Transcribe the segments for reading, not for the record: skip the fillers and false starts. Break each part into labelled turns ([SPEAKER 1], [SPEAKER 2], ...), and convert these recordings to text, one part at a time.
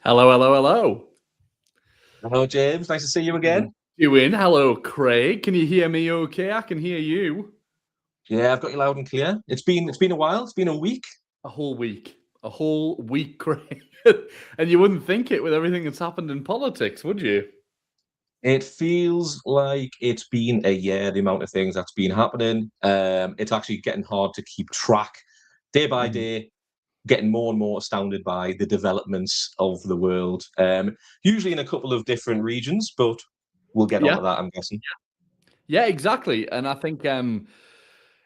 [SPEAKER 1] Hello, hello, hello.
[SPEAKER 2] Hello, James. Nice to see you again.
[SPEAKER 1] You in? Hello, Craig. Can you hear me okay? I can hear you.
[SPEAKER 2] Yeah, I've got you loud and clear. It's been a while. It's been a week.
[SPEAKER 1] A whole week. A whole week, Craig. And you wouldn't think it with everything that's happened in politics, would you?
[SPEAKER 2] It feels like it's been a year, the amount of things that's been happening. It's actually getting hard to keep track day by day, getting more and more astounded by the developments of the world. Usually in a couple of different regions, but we'll get onto that, I'm guessing.
[SPEAKER 1] Yeah, exactly. And I think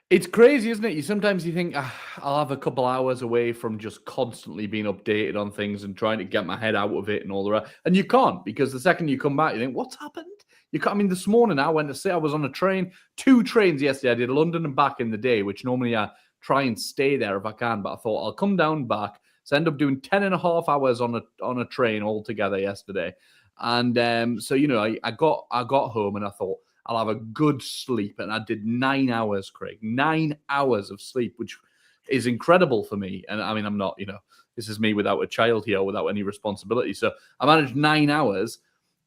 [SPEAKER 1] it's crazy, isn't it? Sometimes you think, I'll have a couple hours away from just constantly being updated on things and trying to get my head out of it and all the rest. And you can't, because the second you come back, you think, what's happened? You can't. I mean, this morning I went to say I was on a train, 2 trains yesterday. I did London and back in the day, which normally I try and stay there if I can. But I thought I'll come down back. So I end up doing 10 and a half hours on a train altogether yesterday. And so, I got home and I thought, I'll have a good sleep. And I did 9 hours, Craig, 9 hours of sleep, which is incredible for me. And I mean, I'm not, this is me without a child here, without any responsibility. So I managed 9 hours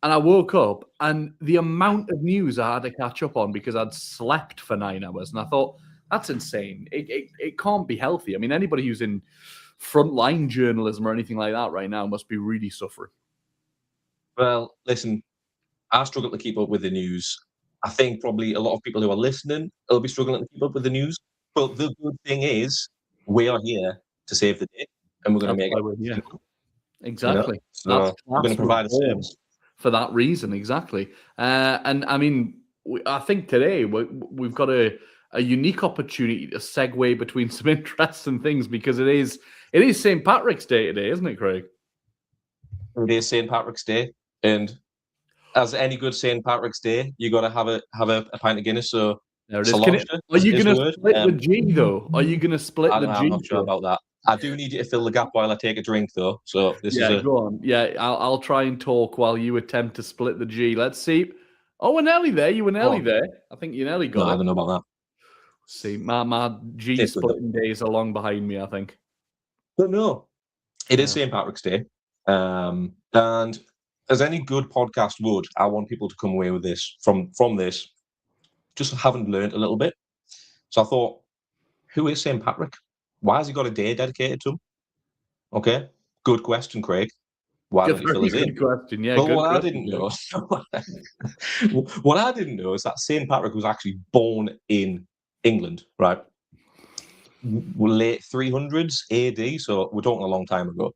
[SPEAKER 1] and I woke up and the amount of news I had to catch up on because I'd slept for 9 hours. And I thought, that's insane. It can't be healthy. I mean, anybody who's in frontline journalism or anything like that right now must be really suffering.
[SPEAKER 2] Well, listen, I struggle to keep up with the news. I think probably a lot of people who are listening will be struggling to keep up with the news. But the good thing is, we are here to save the day, and we're going to make it.
[SPEAKER 1] Yeah, exactly.
[SPEAKER 2] So we're going to provide a service
[SPEAKER 1] for that reason, exactly. And I mean, I think today we've got a unique opportunity to segue between some interesting things because it is St. Patrick's Day today, isn't it, Craig?
[SPEAKER 2] It is St. Patrick's Day, and as any good St. Patrick's Day, you got to have a pint of Guinness. So
[SPEAKER 1] there it is. Are you going to split the G though? Are you going to split the G?
[SPEAKER 2] I'm not sure about that. I do need you to fill the gap while I take a drink, though. So this is
[SPEAKER 1] go on. Yeah, I'll try and talk while you attempt to split the G. Let's see. Oh, we're nearly there. You were nearly there. I think you nearly got it.
[SPEAKER 2] I don't know about that.
[SPEAKER 1] See, my G splitting days are long behind me, I think.
[SPEAKER 2] But no, it is St. Patrick's Day. And as any good podcast would, I want people to come away with this from this, just haven't learned a little bit. So I thought, who is St. Patrick? Why has he got a day dedicated to him? Okay, good question, Craig. Why don't you fill us in?
[SPEAKER 1] Good question, yeah.
[SPEAKER 2] Well, what I didn't know is that St. Patrick was actually born in England, right? Late 300s AD, so we're talking a long time ago.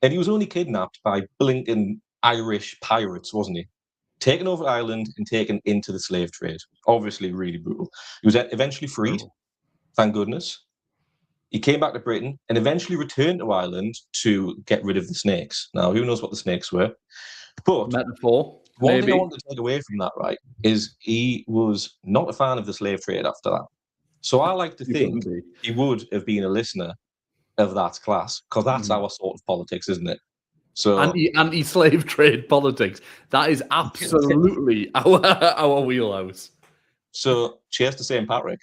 [SPEAKER 2] And he was only kidnapped by blinking Irish pirates, wasn't he? Taken over Ireland and taken into the slave trade. Obviously, really brutal. He was eventually freed, thank goodness. He came back to Britain and eventually returned to Ireland to get rid of the snakes. Now, who knows what the snakes were? But
[SPEAKER 1] metaphor.
[SPEAKER 2] One thing I want to take away from that, right, is he was not a fan of the slave trade after that. So I like to think he would have been a listener of that class, because that's our sort of politics, isn't it? So
[SPEAKER 1] anti-slave trade politics. That is absolutely our wheelhouse.
[SPEAKER 2] So cheers to St. Patrick.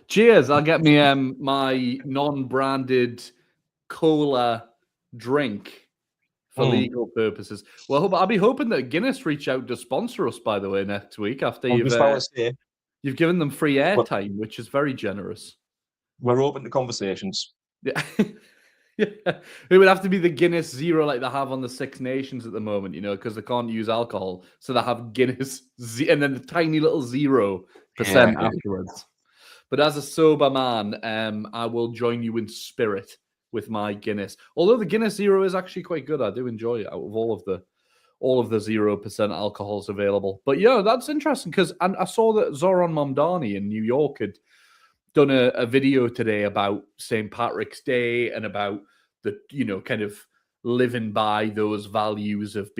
[SPEAKER 1] Cheers. I'll get me my non-branded cola drink for legal purposes. Well, I'll be hoping that Guinness reach out to sponsor us, by the way, next week after you've given them free airtime, which is very generous.
[SPEAKER 2] We're open to conversations.
[SPEAKER 1] Yeah. Yeah. It would have to be the Guinness Zero like they have on the Six Nations at the moment, because they can't use alcohol. So they have Guinness and then the tiny little 0% afterwards. But as a sober man, I will join you in spirit with my Guinness. Although the Guinness Zero is actually quite good. I do enjoy it out of all of the 0% alcohols available. But yeah, that's interesting because I saw that Zoran Mamdani in New York had done a video today about St. Patrick's Day and about the, kind of living by those values of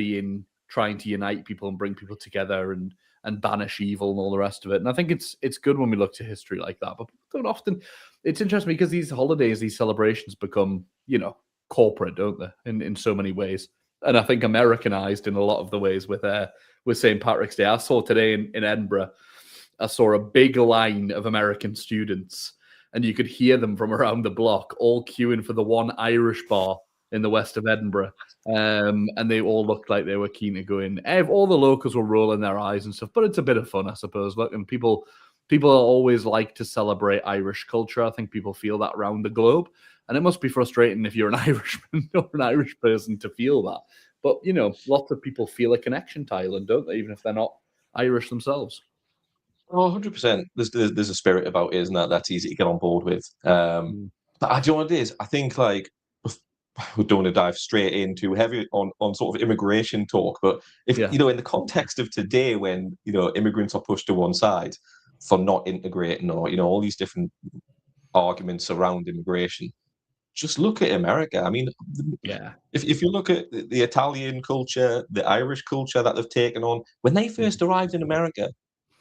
[SPEAKER 1] trying to unite people and bring people together and banish evil and all the rest of it. And I think it's good when we look to history like that. But don't often, it's interesting because these holidays, these celebrations become, corporate, don't they, in so many ways. And I think Americanized in a lot of the ways with St. Patrick's Day. I saw today in Edinburgh, I saw a big line of American students, and you could hear them from around the block, all queuing for the one Irish bar in the west of Edinburgh. And they all looked like they were keen to go in. All the locals were rolling their eyes and stuff, but it's a bit of fun, I suppose. Look, and people always like to celebrate Irish culture. I think people feel that around the globe, and it must be frustrating if you're an Irishman or an Irish person to feel that. But you know, lots of people feel a connection to Ireland, don't they? Even if they're not Irish themselves.
[SPEAKER 2] Oh, 100%. There's a spirit about it, isn't that? That's easy to get on board with. But do you know what it is? I think like we don't want to dive straight into heavy on sort of immigration talk, but if you know, in the context of today, when you know immigrants are pushed to one side for not integrating, or you know all these different arguments around immigration, just look at America. I mean, if you look at the Italian culture, the Irish culture that they've taken on, when they first arrived in America,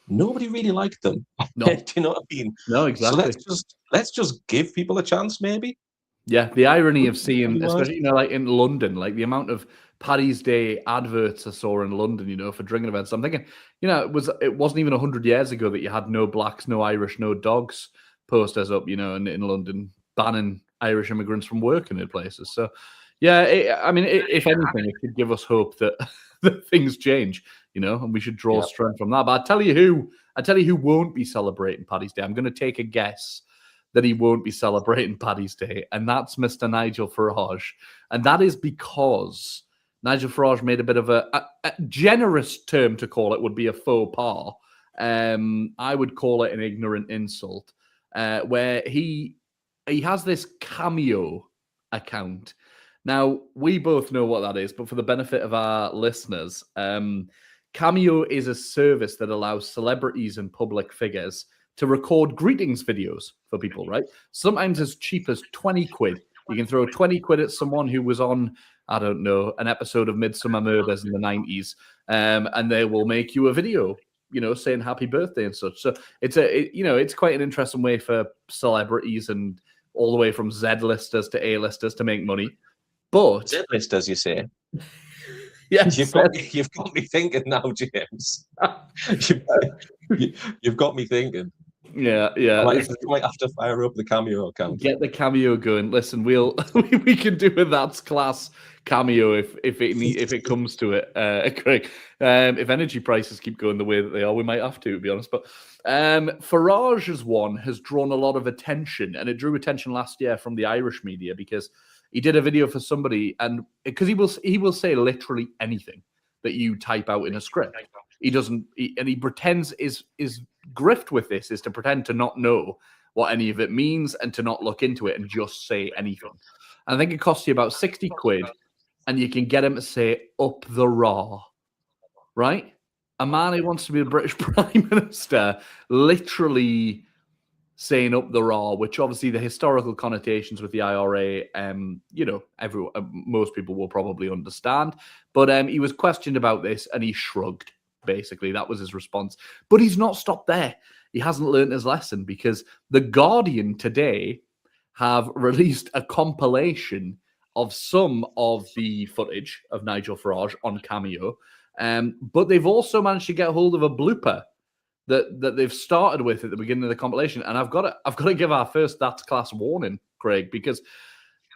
[SPEAKER 2] nobody really liked them.
[SPEAKER 1] No.
[SPEAKER 2] Do you know what I mean?
[SPEAKER 1] No, exactly.
[SPEAKER 2] So let's just give people a chance, maybe.
[SPEAKER 1] Yeah, the irony of seeing, especially, you know, like in London, like the amount of Paddy's Day adverts I saw in London, you know, for drinking events. I'm thinking, you know, it wasn't even 100 years ago that you had no blacks, no Irish, no dogs posters up, you know, in London, banning Irish immigrants from working in places. So, yeah, I mean, if anything, it could give us hope that, that things change, you know, and we should draw strength from that. But I tell you who won't be celebrating Paddy's Day. I'm going to take a guess that he won't be celebrating Paddy's Day, and that's Mr. Nigel Farage. And that is because Nigel Farage made a bit of a generous term to call it would be a faux pas. I would call it an ignorant insult, where he has this Cameo account. Now, we both know what that is, but for the benefit of our listeners, Cameo is a service that allows celebrities and public figures to record greetings videos for people, right? Sometimes as cheap as 20 quid. You can throw 20 quid at someone who was on, I don't know, an episode of Midsummer Murders in the 90s, and they will make you a video, you know, saying happy birthday and such. So it's quite an interesting way for celebrities and all the way from Z-listers to A-listers to make money. But
[SPEAKER 2] Z-listers, you say?
[SPEAKER 1] Yes,
[SPEAKER 2] you've got me thinking now, James. you've got me thinking.
[SPEAKER 1] Yeah.
[SPEAKER 2] I might have to fire up the Cameo account.
[SPEAKER 1] Get the Cameo going. Listen, we can do a That's Class Cameo if it comes to it, Craig. If energy prices keep going the way that they are, we might have to be honest. But Farage's one has drawn a lot of attention, and it drew attention last year from the Irish media because he did a video for somebody, and because he will say literally anything that you type out in a script. He pretends his grift with this is to pretend to not know what any of it means and to not look into it and just say anything. And I think it costs you about 60 quid, and you can get him to say up the raw, right? A man who wants to be the British Prime Minister literally saying up the raw, which obviously the historical connotations with the IRA, you know, most people will probably understand. But he was questioned about this and he shrugged. Basically, that was his response. But he's not stopped there. He hasn't learned his lesson because The Guardian today have released a compilation of some of the footage of Nigel Farage on Cameo. But they've also managed to get hold of a blooper that they've started with at the beginning of the compilation. And I've got to give our first That's Class warning, Craig, because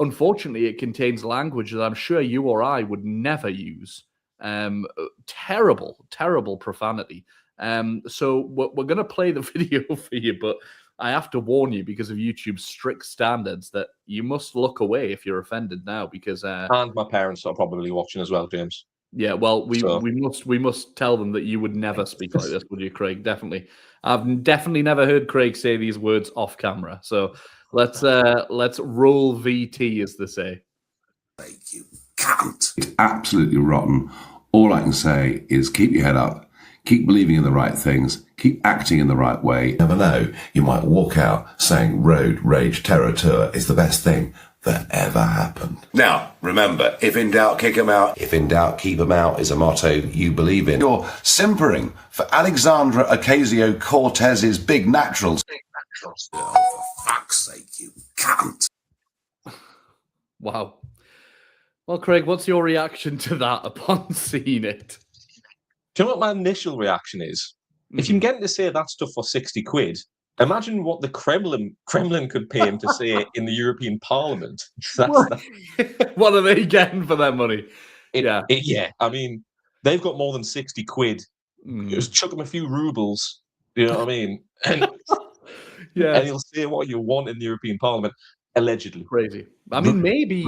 [SPEAKER 1] unfortunately it contains language that I'm sure you or I would never use. Terrible profanity. So we're going to play the video for you, but I have to warn you because of YouTube's strict standards that you must look away if you're offended now because
[SPEAKER 2] and my parents are probably watching as well, James.
[SPEAKER 1] Yeah, well, we must tell them that you would never speak like this, would you, Craig? Definitely. I've definitely never heard Craig say these words off camera. So let's roll VT, as they say.
[SPEAKER 3] You can't. It's absolutely rotten. All I can say is keep your head up, keep believing in the right things, keep acting in the right way. You never know, you might walk out saying road rage terror tour is the best thing that ever happened. Now, remember, if in doubt, kick 'em out. If in doubt, keep 'em out is a motto you believe in. You're simpering for Alexandra Ocasio-Cortez's big naturals. Oh, for fuck's sake, you can't.
[SPEAKER 1] Wow. Well, Craig, what's your reaction to that upon seeing it?
[SPEAKER 2] Do you know what my initial reaction is? If you can get him to say that stuff for 60 quid, Imagine what the Kremlin could pay him to say in the European Parliament. That's
[SPEAKER 1] what are they getting for their money?
[SPEAKER 2] Yeah. I mean, they've got more than 60 quid. Just chuck them a few rubles. You know what I mean? And and he'll say what you want in the European Parliament. Allegedly.
[SPEAKER 1] Crazy. I mean, maybe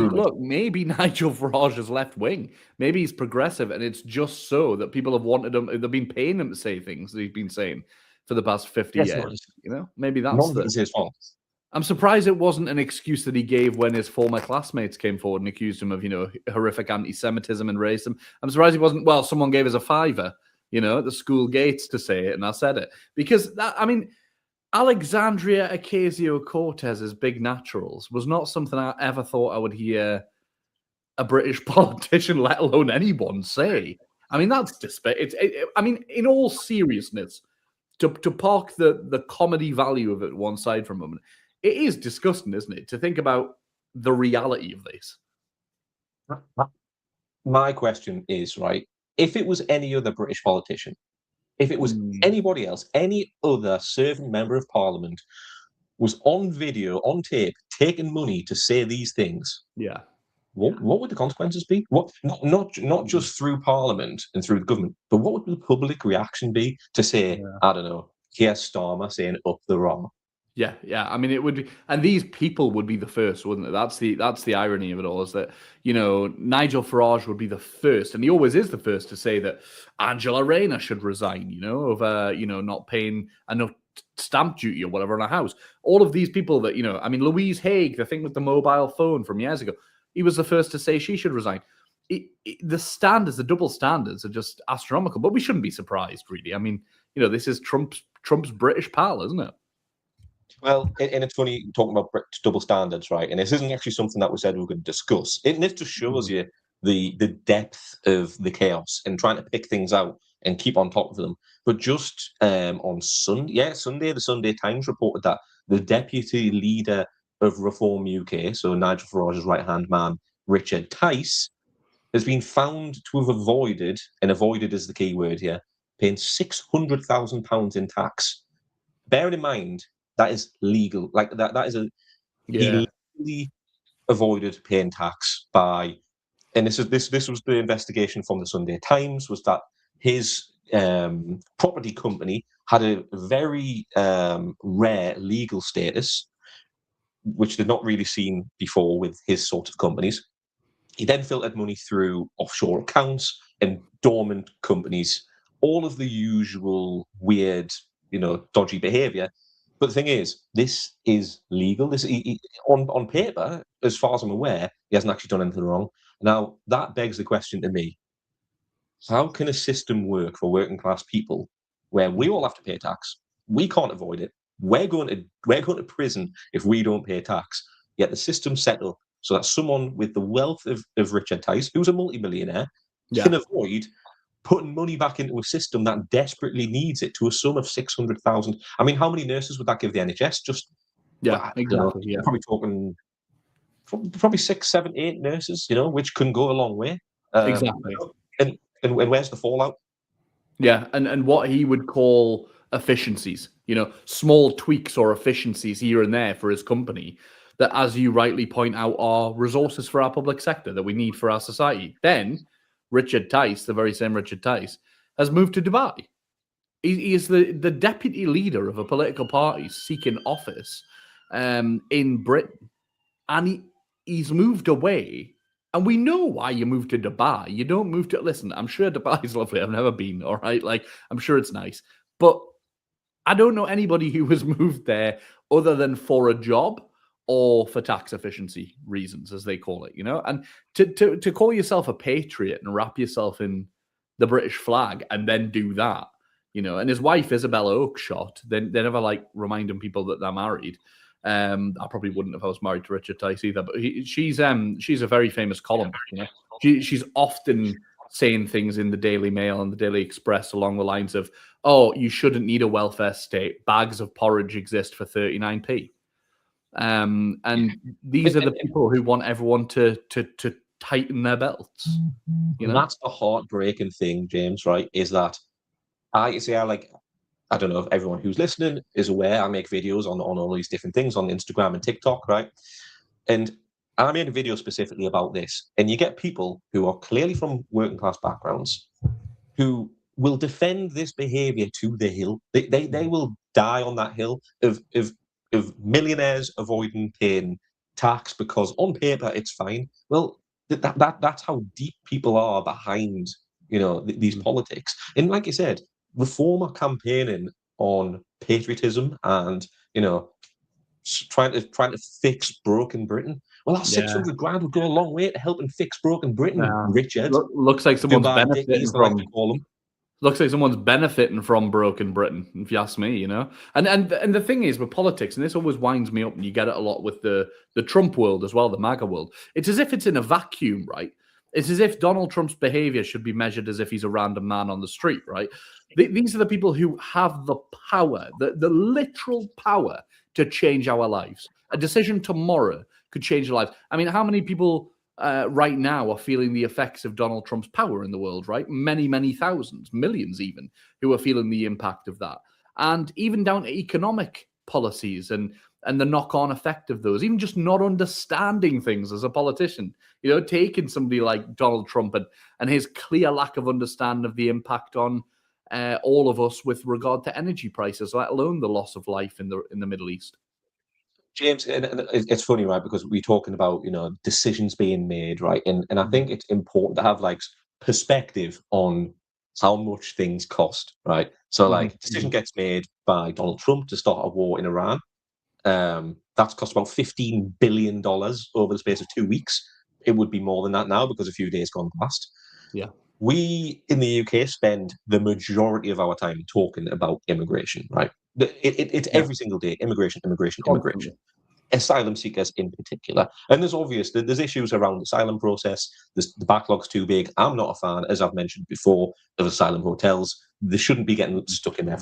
[SPEAKER 1] Nigel Farage is left wing. Maybe he's progressive, and it's just so that people have wanted him. They've been paying him to say things that he's been saying for the past 50 years. You know, maybe that's
[SPEAKER 2] his fault.
[SPEAKER 1] I'm surprised it wasn't an excuse that he gave when his former classmates came forward and accused him of, horrific anti-Semitism and racism. I'm surprised he wasn't. Well, someone gave us a $5, at the school gates to say it, and I said it because Alexandria Ocasio-Cortez's big naturals was not something I ever thought I would hear a British politician, let alone anyone, say. I mean, that's I mean, in all seriousness, to park the comedy value of it one side for a moment, it is disgusting, isn't it, to think about the reality of this?
[SPEAKER 2] My question is, right, if it was any other British politician, if it was anybody else, any other serving member of Parliament was on video, on tape, taking money to say these things, what would the consequences be? What not just through Parliament and through the government, but what would the public reaction be to say, I don't know, here's Starmer saying up the wrong?
[SPEAKER 1] Yeah. I mean, it would be, and these people would be the first, wouldn't it? That's the irony of it all, is that Nigel Farage would be the first, and he always is the first to say that Angela Rayner should resign, over not paying enough stamp duty or whatever on a house. All of these people that I mean, Louise Haig, the thing with the mobile phone from years ago, he was the first to say she should resign. The double standards are just astronomical, but we shouldn't be surprised, really. I mean, this is Trump's British pal, isn't it?
[SPEAKER 2] Well, and it's funny talking about double standards, right? And this isn't actually something that we said we were going to discuss. This just shows you the depth of the chaos and trying to pick things out and keep on top of them. But just on Sunday, the Sunday Times reported that the deputy leader of Reform UK, so Nigel Farage's right-hand man, Richard Tice, has been found to have avoided is the key word here, paying £600,000 in tax. Bearing in mind, that is legal. Like that is he legally avoided paying tax by, and this was the investigation from the Sunday Times, was that his property company had a very rare legal status, which they'd not really seen before with his sort of companies. He then filtered money through offshore accounts and dormant companies, all of the usual weird, dodgy behavior. But the thing is, this is legal. On paper, as far as I'm aware, he hasn't actually done anything wrong. Now, that begs the question to me: how can a system work for working class people where we all have to pay tax? We can't avoid it. We're going to prison if we don't pay tax. Yet the system's set up so that someone with the wealth of Richard Tice, who's a multimillionaire, can avoid putting money back into a system that desperately needs it to a sum of 600,000. I mean, how many nurses would that give the NHS?
[SPEAKER 1] Exactly.
[SPEAKER 2] Probably talking probably 6, 7, 8 nurses, which can go a long way.
[SPEAKER 1] Exactly.
[SPEAKER 2] And where's the fallout?
[SPEAKER 1] Yeah, and what he would call efficiencies, small tweaks or efficiencies here and there for his company that, as you rightly point out, are resources for our public sector that we need for our society. Then Richard Tice, the very same Richard Tice, has moved to Dubai. He is the deputy leader of a political party seeking office in Britain. And he's moved away. And we know why you moved to Dubai. You don't move to... Listen, I'm sure Dubai is lovely. I've never been, all right? Like, I'm sure it's nice. But I don't know anybody who has moved there other than for a job or for tax efficiency reasons, as they call it, And to call yourself a patriot and wrap yourself in the British flag and then do that, And his wife, Isabella Oakeshott, they never reminding people that they're married. I probably wouldn't if I was married to Richard Tice either, but she's a very famous columnist. She's often saying things in the Daily Mail and the Daily Express along the lines of, "Oh, you shouldn't need a welfare state. Bags of porridge exist for 39p." And these are the people who want everyone to tighten their belts.
[SPEAKER 2] And that's the heartbreaking thing, James. Right? Is that I I don't know if everyone who's listening is aware, I make videos on all these different things on Instagram and TikTok, right? And I made a video specifically about this. And you get people who are clearly from working class backgrounds who will defend this behavior to the hill. They will die on that hill of millionaires avoiding paying tax because on paper it's fine. Well, that's how deep people are behind, these politics. And like you said, Reform are campaigning on patriotism and, trying to fix broken Britain. Well, that 600 grand would go a long way to helping fix broken Britain, Richard.
[SPEAKER 1] Looks like someone's benefiting from.
[SPEAKER 2] Like to call them.
[SPEAKER 1] Looks like someone's benefiting from broken Britain, if you ask me, And the thing is with politics, and this always winds me up, and you get it a lot with the Trump world as well, the MAGA world. It's as if it's in a vacuum, right? It's as if Donald Trump's behavior should be measured as if he's a random man on the street, right? These are the people who have the power, the literal power to change our lives. A decision tomorrow could change their lives. I mean, how many people right now are feeling the effects of Donald Trump's power in the world, right? Many, many thousands, millions even, who are feeling the impact of that. And even down to economic policies and the knock-on effect of those, even just not understanding things as a politician, taking somebody like Donald Trump and his clear lack of understanding of the impact on all of us with regard to energy prices, let alone the loss of life in the Middle East.
[SPEAKER 2] James, and it's funny, right? Because we're talking about, decisions being made, right? And I think it's important to have like perspective on how much things cost, right? So like decision gets made by Donald Trump to start a war in Iran. That's cost about $15 billion over the space of 2 weeks. It would be more than that now because a few days gone past.
[SPEAKER 1] Yeah.
[SPEAKER 2] We in the UK spend the majority of our time talking about immigration, right? It's every single day, immigration. Asylum seekers in particular. And there's issues around the asylum process. The backlog's too big. I'm not a fan, as I've mentioned before, of asylum hotels. They shouldn't be getting stuck in there,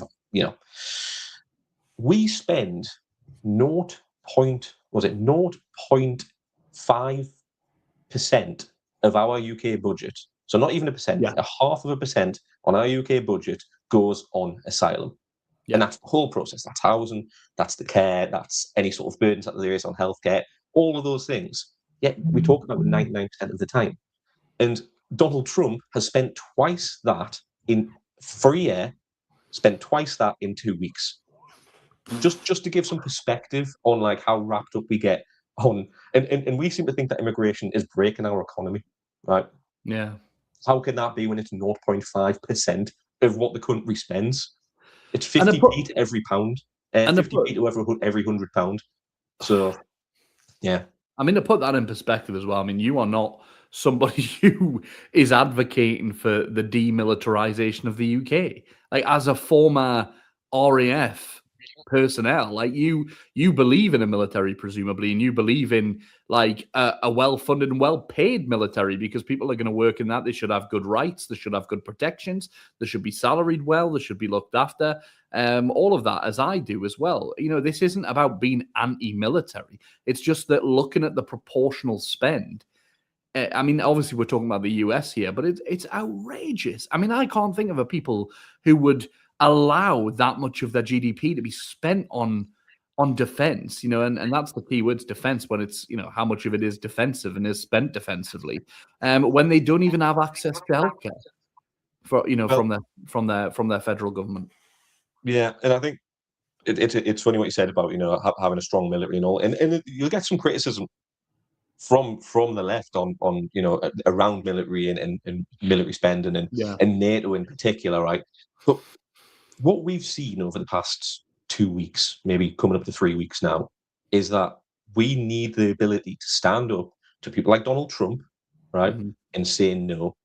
[SPEAKER 2] We spend 0.5% of our UK budget. So not even a percent, 0.5% on our UK budget goes on asylum. Yeah. And that's the whole process. That's housing, that's the care, that's any sort of burdens that there is on healthcare, all of those things. Yet we talk about it 99% of the time. And Donald Trump has spent twice that for a year, spent twice that in 2 weeks. Just to give some perspective on like how wrapped up we get on, and we seem to think that immigration is breaking our economy, right?
[SPEAKER 1] Yeah.
[SPEAKER 2] How can that be when it's 0.5% of what the country spends? It's 50p to every pound, 50p to every £100. So, yeah.
[SPEAKER 1] I mean, to put that in perspective as well, I mean, you are not somebody who is advocating for the demilitarization of the UK. Like, as a former RAF personnel, like you believe in a military, presumably, and you believe in like a well-funded and well-paid military because people are going to work in that. They should have good rights. They should have good protections. They should be salaried well. They should be looked after. All of that, as I do as well. This isn't about being anti-military. It's just that looking at the proportional spend. I mean, obviously, we're talking about the US here, but it's outrageous. I mean, I can't think of a people who would allow that much of their GDP to be spent on defense, and that's the key words, defense, when it's, how much of it is defensive and is spent defensively, when they don't even have access to healthcare from their federal government.
[SPEAKER 2] Yeah, and I think it's funny what you said about having a strong military and all, and you'll get some criticism from the left on around military and military spending and NATO in particular, right? But what we've seen over the past 2 weeks, maybe coming up to 3 weeks now, is that we need the ability to stand up to people like Donald Trump, right, and say no.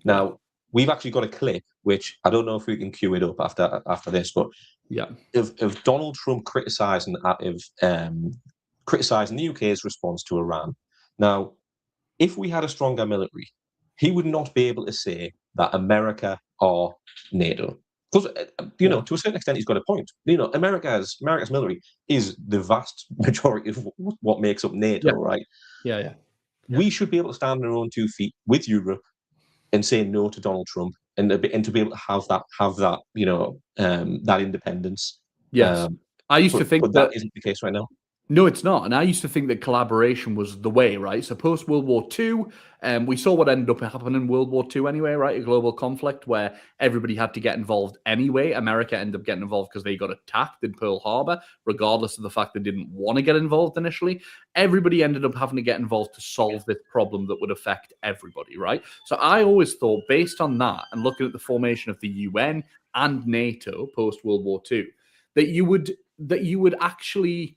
[SPEAKER 2] Now, we've actually got a clip, which I don't know if we can cue it up after this, but of Donald Trump criticizing the UK's response to Iran. Now, if we had a stronger military, he would not be able to say that America or NATO. Because, to a certain extent, he's got a point. America's military is the vast majority of what makes up NATO, right?
[SPEAKER 1] Yeah.
[SPEAKER 2] We should be able to stand on our own 2 feet with Europe and say no to Donald Trump and to be able to have that that independence.
[SPEAKER 1] Yes. I used to think
[SPEAKER 2] but that isn't the case right now.
[SPEAKER 1] No, it's not. And I used to think that collaboration was the way, right? So post World War II, we saw what ended up happening in World War II anyway, right? A global conflict where everybody had to get involved anyway. America ended up getting involved because they got attacked in Pearl Harbor, regardless of the fact they didn't want to get involved initially. Everybody ended up having to get involved to solve this problem that would affect everybody, right? So I always thought, based on that and looking at the formation of the UN and NATO post World War II, that you would actually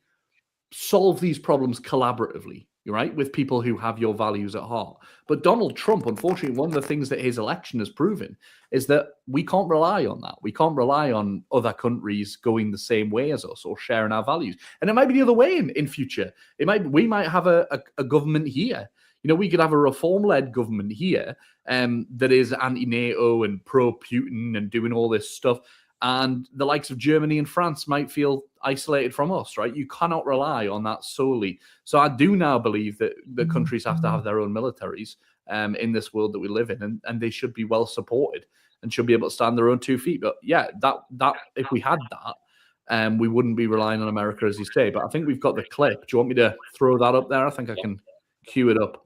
[SPEAKER 1] solve these problems collaboratively, right, with people who have your values at heart. But Donald Trump, unfortunately, one of the things that his election has proven is that we can't rely on that. We can't rely on other countries going the same way as us or sharing our values. And it might be the other way in future. We might have a government here. We could have a reform-led government here that is anti-NATO and pro-Putin and doing all this stuff. And the likes of Germany and France might feel isolated from us, right? You cannot rely on that solely. So I do now believe that the countries have to have their own militaries in this world that we live in, and they should be well supported and should be able to stand on their own 2 feet. But yeah, that if we had that, we wouldn't be relying on America, as you say. But I think we've got the clip. Do you want me to throw that up there? I think I can cue it up.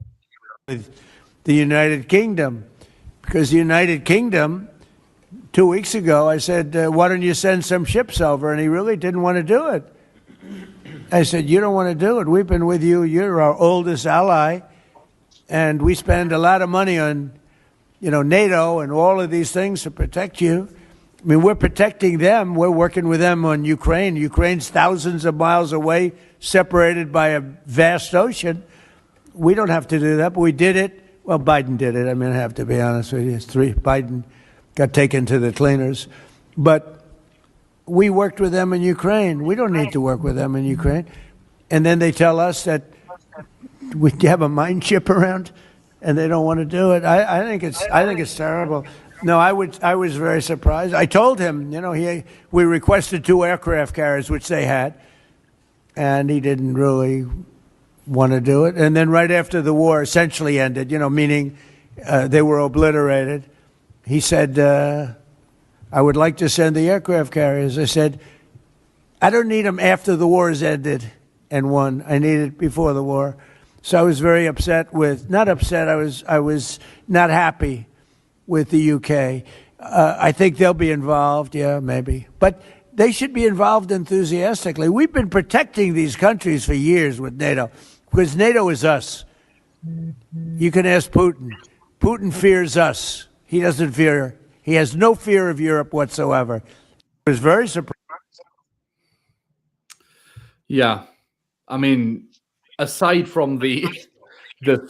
[SPEAKER 4] With the United Kingdom, because the United Kingdom, 2 weeks ago, I said, why don't you send some ships over? And he really didn't want to do it. I said, you don't want to do it. We've been with you. You're our oldest ally. And we spend a lot of money on, NATO and all of these things to protect you. I mean, we're protecting them. We're working with them on Ukraine. Ukraine's thousands of miles away, separated by a vast ocean. We don't have to do that, but we did it. Well, Biden did it. I mean, I have to be honest with you. Biden got taken to the cleaners. But we worked with them in Ukraine. We don't need to work with them in Ukraine. And then they tell us that we have a mine ship around and they don't want to do it. I think it's terrible. No, I was very surprised. I told him, we requested 2 aircraft carriers, which they had, and he didn't really want to do it. And then right after the war essentially ended, meaning they were obliterated, he said, I would like to send the aircraft carriers. I said, I don't need them after the war has ended and won. I need it before the war. So I was very not upset, I was not happy with the UK. I think they'll be involved, yeah, maybe. But they should be involved enthusiastically. We've been protecting these countries for years with NATO, because NATO is us. You can ask Putin. Putin fears us. He has no fear of Europe whatsoever. I was very surprised.
[SPEAKER 1] Yeah. I mean, aside from the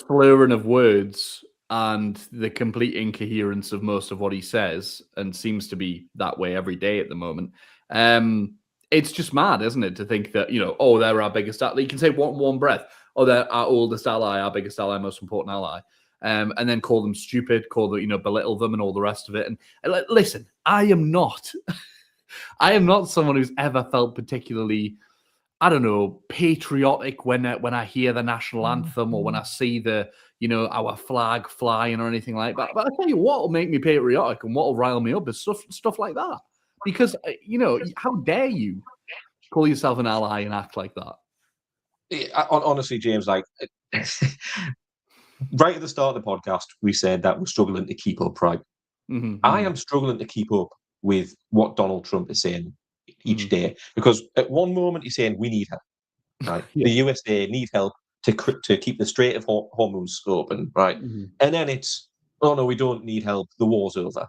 [SPEAKER 1] slurring of words and the complete incoherence of most of what he says, and seems to be that way every day at the moment, it's just mad, isn't it, to think that, they're our biggest ally. You can say one breath, they're our oldest ally, our biggest ally, most important ally. And then call them stupid, belittle them and all the rest of it. And listen, I am not someone who's ever felt particularly, patriotic when I hear the national anthem or when I see our flag flying or anything like that. But I tell you what will make me patriotic and what will rile me up is stuff like that. Because, how dare you call yourself an ally and act like that?
[SPEAKER 2] Honestly, James, right at the start of the podcast, we said that we're struggling to keep up, right? Mm-hmm. I am struggling to keep up with what Donald Trump is saying each day, because at one moment he's saying we need help, right? Yeah. The USA need help to keep the Strait of Hormuz open, right? Mm-hmm. And then it's, oh no, we don't need help, the war's over.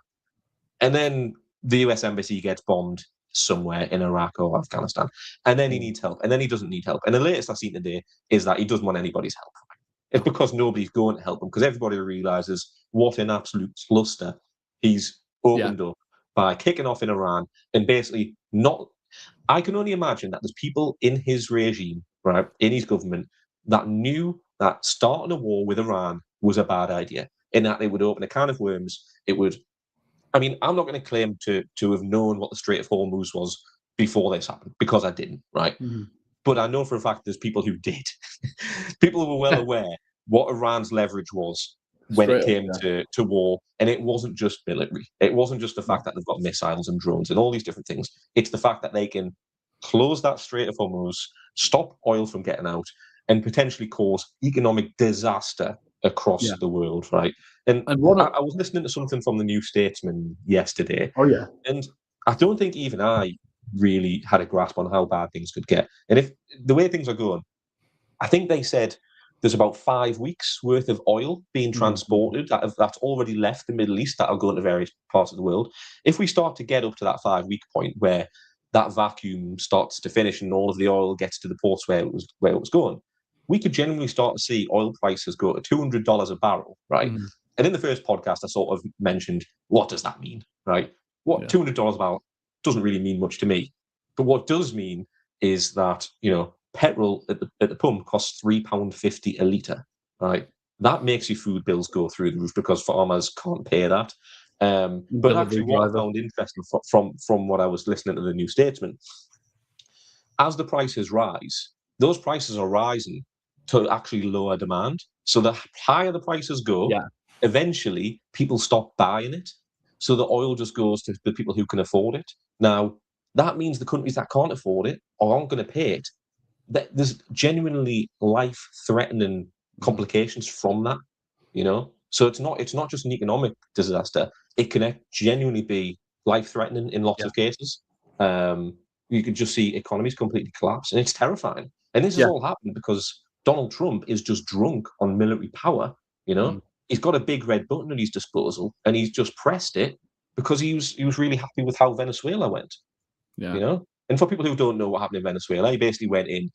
[SPEAKER 2] And then the US embassy gets bombed somewhere in Iraq or Afghanistan, and then he needs help, and then he doesn't need help. And the latest I've seen today is that he doesn't want anybody's help. It's because nobody's going to help him, because everybody realizes what an absolute cluster he's opened up by kicking off in Iran and basically not. I can only imagine that there's people in his regime, right, in his government, that knew that starting a war with Iran was a bad idea, and that it would open a can of worms. It would. I mean, I'm not going to claim to have known what the Strait of Hormuz was before this happened, because I didn't, right? Mm-hmm. But I know for a fact there's people who did. People who were well aware what Iran's leverage was when it
[SPEAKER 1] Straight
[SPEAKER 2] came
[SPEAKER 1] up,
[SPEAKER 2] to war. And it wasn't just military. It wasn't just the fact that they've got missiles and drones and all these different things. It's the fact that they can close that Strait of Hormuz, stop oil from getting out, and potentially cause economic disaster across
[SPEAKER 1] Yeah.
[SPEAKER 2] the world, right? And
[SPEAKER 1] And what?
[SPEAKER 2] I was listening to something from the New Statesman yesterday,
[SPEAKER 1] Oh yeah.
[SPEAKER 2] and I don't think even I really had a grasp on how bad things could get. And if the way things are going, I think they said there's about 5 weeks worth of oil being transported that's already left the Middle East that are going to various parts of the world. If we start to get up to that 5 week point where that vacuum starts to finish and all of the oil gets to the ports where it was going, we could genuinely start to see oil prices go to $200 a barrel, right?
[SPEAKER 1] Mhm.
[SPEAKER 2] And in the first podcast, I sort of mentioned, what does that mean, right? What
[SPEAKER 1] Yeah.
[SPEAKER 2] $200 a barrel doesn't really mean much to me. But what does mean is that, petrol at the pump costs £3.50 a litre, right? That makes your food bills go through the roof because farmers can't pay that. But
[SPEAKER 1] Delivery
[SPEAKER 2] actually, what I
[SPEAKER 1] driver.
[SPEAKER 2] found interesting from what I was listening to the New Statesman, as the prices rise, those prices are rising to actually lower demand. So the higher the prices go,
[SPEAKER 1] Yeah.
[SPEAKER 2] eventually people stop buying it. So the oil just goes to the people who can afford it. Now, that means the countries that can't afford it or aren't going to pay it, there's genuinely life-threatening complications from that, So it's not just an economic disaster. It can genuinely be life-threatening in lots of cases. You could just see economies completely collapse, and it's terrifying. And this has
[SPEAKER 1] Yeah.
[SPEAKER 2] all happened because Donald Trump is just drunk on military power. He's got a big red button at his disposal, and he's just pressed it because he was really happy with how Venezuela went.
[SPEAKER 1] Yeah.
[SPEAKER 2] And for people who don't know what happened in Venezuela, he basically went in,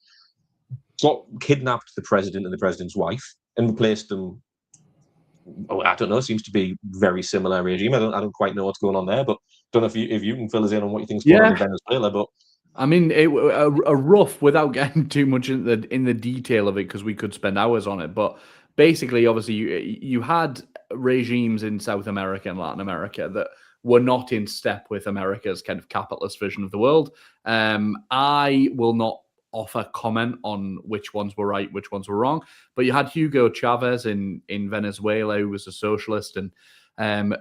[SPEAKER 2] kidnapped the president and the president's wife, and replaced them. Oh, I don't know. Seems to be very similar regime. I don't quite know what's going on there, but don't know if you can fill us in on what you think's going on in Venezuela. But
[SPEAKER 1] I mean, a rough, without getting too much in the detail of it, because we could spend hours on it. But basically, obviously, you had regimes in South America and Latin America that were not in step with America's kind of capitalist vision of the world. I will not offer comment on which ones were right, which ones were wrong. But you had Hugo Chavez in Venezuela, who was a socialist, and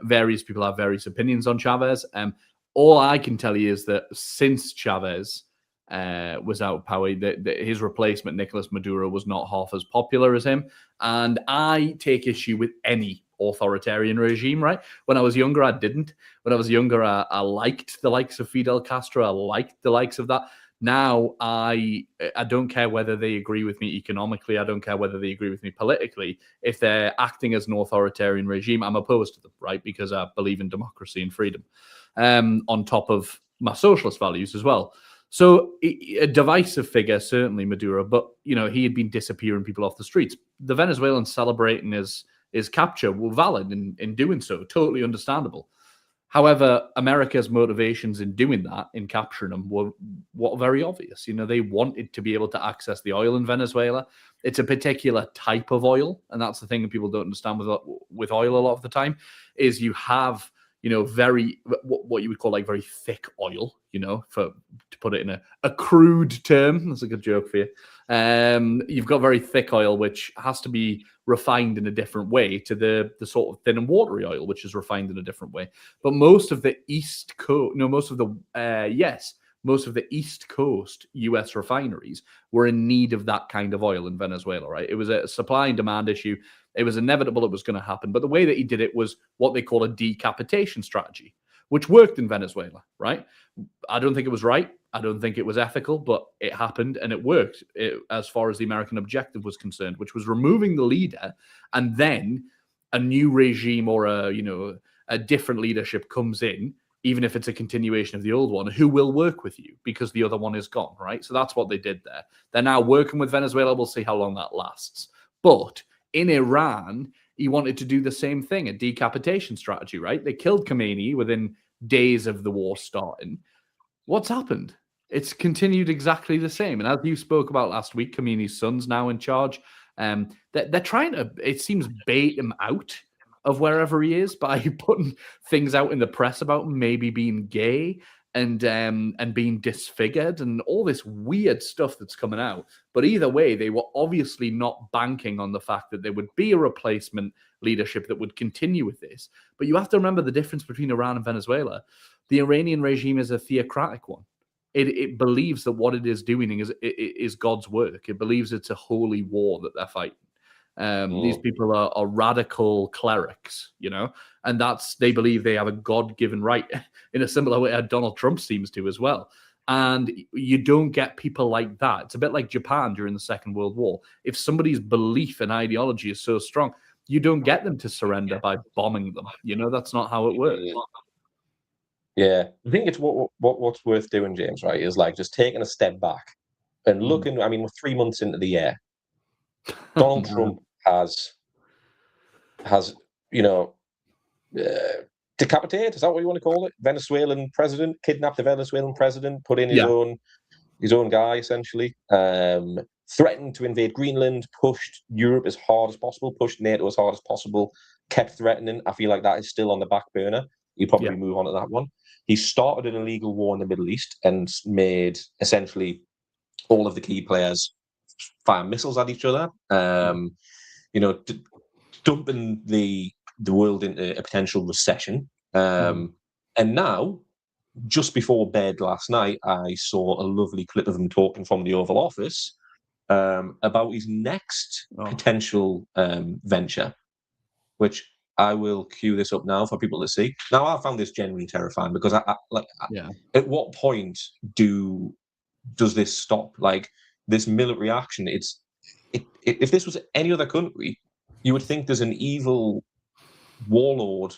[SPEAKER 1] various people have various opinions on Chavez. All I can tell you is that since Chavez was out of power, his replacement, Nicolas Maduro, was not half as popular as him. And I take issue with any authoritarian regime, right? When I was younger, I didn't. When I was younger, I liked the likes of Fidel Castro. I liked the likes of that. Now, I don't care whether they agree with me economically. I don't care whether they agree with me politically. If they're acting as an authoritarian regime, I'm opposed to them, right? Because I believe in democracy and freedom, on top of my socialist values as well. So a divisive figure, certainly Maduro, but he had been disappearing people off the streets. The Venezuelans celebrating his capture were valid in doing so, totally understandable. However, America's motivations in doing that, in capturing them, were very obvious. They wanted to be able to access the oil in Venezuela. It's a particular type of oil, and that's the thing that people don't understand with oil a lot of the time, is you have very what you would call like very thick oil, to put it in a crude term. That's a good joke for you. You've got very thick oil, which has to be refined in a different way to the sort of thin and watery oil, which is refined in a different way. But most of the East Coast U.S. refineries were in need of that kind of oil in Venezuela, right? It was a supply and demand issue. It was inevitable it was going to happen. But the way that he did it was what they call a decapitation strategy, which worked in Venezuela, right? I don't think it was right. I don't think it was ethical, but it happened and it worked as far as the American objective was concerned, which was removing the leader, and then a new regime or a different leadership comes in, even if it's a continuation of the old one, who will work with you because the other one is gone, right? So that's what they did there. They're now working with Venezuela. We'll see how long that lasts. But in Iran, he wanted to do the same thing, a decapitation strategy, right? They killed Khomeini within days of the war starting. What's happened? It's continued exactly the same. And as you spoke about last week, Khomeini's son's now in charge. They're trying to, it seems, bait him out of wherever he is by putting things out in the press about maybe being gay and being disfigured and all this weird stuff that's coming out. But either way, they were obviously not banking on the fact that there would be a replacement leadership that would continue with this. But you have to remember the difference between Iran and Venezuela. The Iranian regime is a theocratic one. It believes that what it is doing is God's work. It believes it's a holy war that they're fighting. These people are radical clerics, and they believe they have a God-given right in a similar way that Donald Trump seems to as well. And you don't get people like that. It's a bit like Japan during the Second World War. If somebody's belief and ideology is so strong, you don't get them to surrender by bombing them. That's not how it works.
[SPEAKER 2] Yeah, I think it's what's worth doing, James, right, is like just taking a step back and looking. I mean, we're 3 months into the year. Donald Trump has decapitated, is that what you want to call it? Venezuelan president, kidnapped the Venezuelan president, put in his own guy, essentially. Threatened to invade Greenland, pushed Europe as hard as possible, pushed NATO as hard as possible, kept threatening. I feel like that is still on the back burner. You probably move on to that one. He started an illegal war in the Middle East and made essentially all of the key players fire missiles at each other. Dumping the world into a potential recession. And now, just before bed last night, I saw a lovely clip of him talking from the Oval Office about his next potential venture, which I will cue this up now for people to see. Now, I found this genuinely terrifying because at what point does this stop? Like this military action, if this was any other country, you would think there's an evil warlord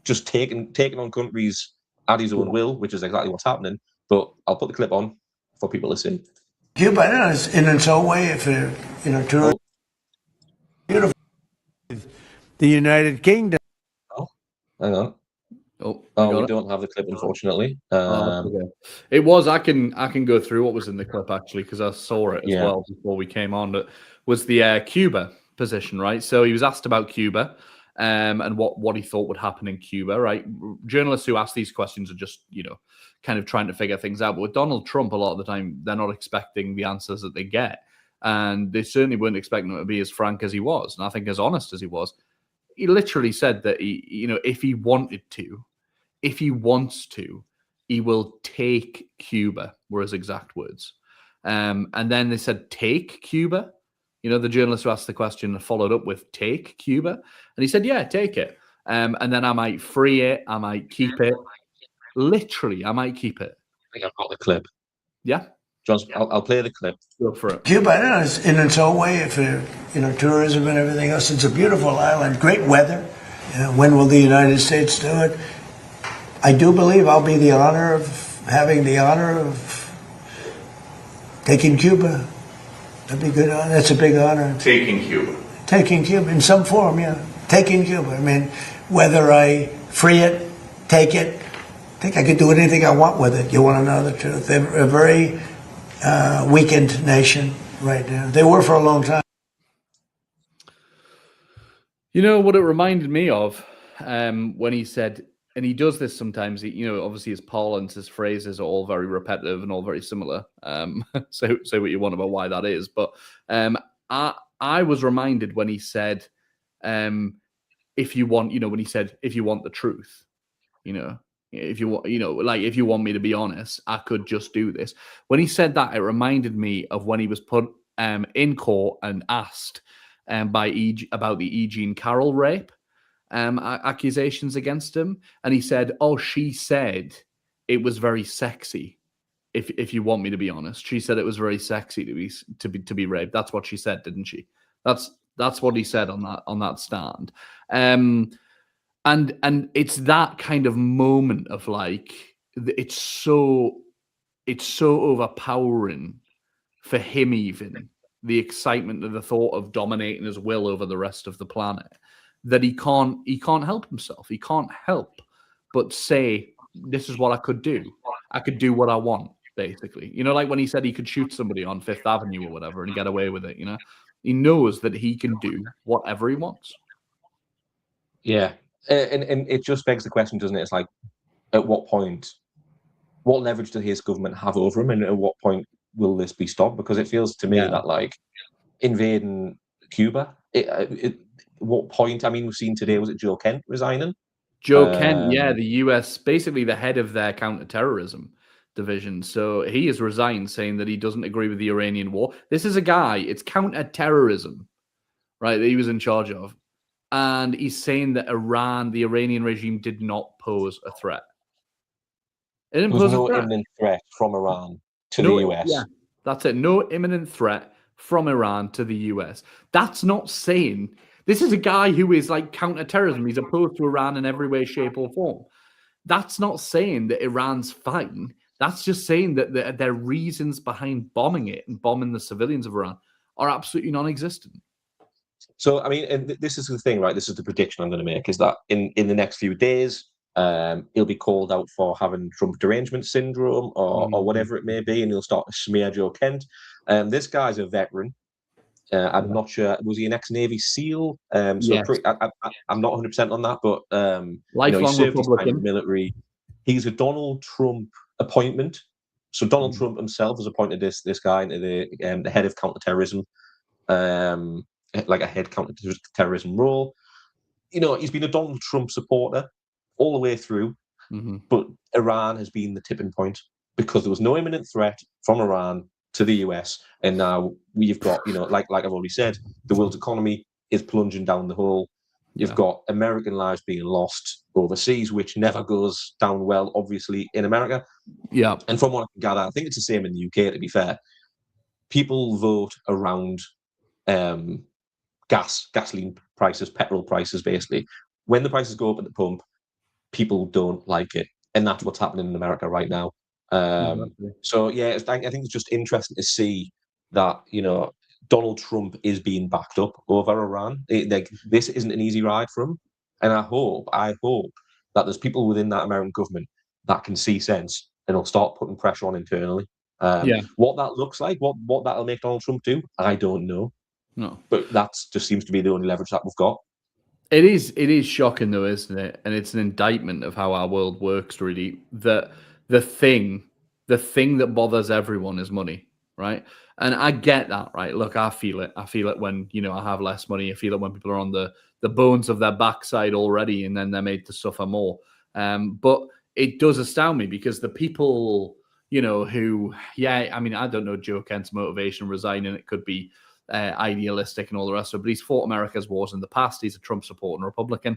[SPEAKER 2] just taking on countries at his own will, which is exactly what's happening. But I'll put the clip on for people to see.
[SPEAKER 4] Cuba is in its own way, if beautiful. The United Kingdom.
[SPEAKER 2] Oh, hang on. We don't have the clip, unfortunately.
[SPEAKER 1] Okay. It was. I can go through what was in the clip actually because I saw it as well before we came on. It was the Cuba position, right? So he was asked about Cuba and what he thought would happen in Cuba, right? Journalists who ask these questions are just kind of trying to figure things out. But with Donald Trump, a lot of the time they're not expecting the answers that they get, and they certainly weren't expecting him to be as frank as he was, and I think as honest as he was. He literally said that if he wants to, he will take Cuba, were his exact words. And then they said, take Cuba? The journalist who asked the question followed up with, take Cuba? And he said, yeah, take it. And then I might free it. I might keep it. Literally, I might keep it.
[SPEAKER 2] I think I've got the clip.
[SPEAKER 1] Yeah?
[SPEAKER 2] John, I'll play the clip.
[SPEAKER 1] Go for it.
[SPEAKER 4] Cuba is in its own way, if tourism and everything else. It's a beautiful island, great weather. When will the United States do it? I do believe I'll be having the honor of taking Cuba. That'd be good. That's a big honor.
[SPEAKER 3] Taking Cuba.
[SPEAKER 4] Taking Cuba in some form, yeah. Taking Cuba. I mean, whether I free it, take it, I think I could do anything I want with it. You want to know the truth? They're a very weakened nation right now. They were for a long time.
[SPEAKER 1] You know what it reminded me of when he said, and he does this sometimes, obviously his parlance, his phrases are all very repetitive and all very similar. Say what you want about why that is. But I was reminded when he said, if you want, when he said, if you want the truth, if you want, if you want me to be honest, I could just do this. When he said that, it reminded me of when he was put in court and asked about the E. Jean Carroll rape accusations against him, and he said, "Oh, she said it was very sexy. If you want me to be honest, she said it was very sexy to be raped. That's what she said, didn't she? That's what he said on that stand." And it's that kind of moment of like, it's so overpowering for him, even the excitement of the thought of dominating his will over the rest of the planet, that he can't help himself. He can't help but say, this is what I could do. I could do what I want, basically. Like when he said he could shoot somebody on Fifth Avenue or whatever and get away with it, he knows that he can do whatever he wants.
[SPEAKER 2] Yeah. And it just begs the question, doesn't it? It's like, at what point, what leverage does his government have over him, and at what point will this be stopped? Because it feels to me that like invading Cuba, what point? I mean, we've seen today, was it Joe Kent resigning?
[SPEAKER 1] Joe Kent, yeah, the US, basically the head of their counterterrorism division. So he has resigned, saying that he doesn't agree with the Iranian war. This is a guy, it's counterterrorism, right, that he was in charge of. And he's saying that Iran, the Iranian regime, did not pose a threat. It didn't
[SPEAKER 2] There was
[SPEAKER 1] pose
[SPEAKER 2] no
[SPEAKER 1] a threat.
[SPEAKER 2] imminent threat from Iran to the US.
[SPEAKER 1] Yeah, that's it. No imminent threat from Iran to the US. That's not saying... This is a guy who is like counterterrorism. He's opposed to Iran in every way, shape, or form. That's not saying that Iran's fine. That's just saying that their reasons behind bombing it and bombing the civilians of Iran are absolutely non-existent.
[SPEAKER 2] So, I mean, and this is the thing, right? This is the prediction I'm going to make, is that in the next few days, he'll be called out for having Trump derangement syndrome or whatever it may be, and he'll start to smear Joe Kent. This guy's a veteran. I'm not sure. Was he an ex-Navy SEAL?
[SPEAKER 1] Yes.
[SPEAKER 2] I'm not 100% on that, but
[SPEAKER 1] Lifelong
[SPEAKER 2] he served his time in
[SPEAKER 1] Republican.
[SPEAKER 2] the military. He's a Donald Trump appointment. So Donald Trump himself has appointed this guy into the head of counterterrorism, like a head counterterrorism role. He's been a Donald Trump supporter all the way through, but Iran has been the tipping point because there was no imminent threat from Iran to the US, and now we've got, like I've already said, the world's economy is plunging down the hole. You've got American lives being lost overseas, which never goes down well, obviously, in America.
[SPEAKER 1] Yeah.
[SPEAKER 2] And from what I can gather, I think it's the same in the UK, to be fair. People vote around gasoline prices, petrol prices, basically. When the prices go up at the pump, people don't like it. And that's what's happening in America right now. So yeah, I think it's just interesting to see that Donald Trump is being backed up over Iran. This isn't an easy ride for him, and I hope that there's people within that American government that can see sense and will start putting pressure on internally. What that looks like, what that'll make Donald Trump do, I don't know.
[SPEAKER 1] No,
[SPEAKER 2] but that just seems to be the only leverage that we've got.
[SPEAKER 1] It is shocking though, isn't it? And it's an indictment of how our world works, really. That the thing that bothers everyone is money, right? And I get that, right? Look, I feel it. I feel it when, I have less money. I feel it when people are on the bones of their backside already, and then they're made to suffer more. But it does astound me because the people, who, I don't know Joe Kent's motivation resigning. It could be idealistic and all the rest of it, but he's fought America's wars in the past. He's a Trump supporting Republican.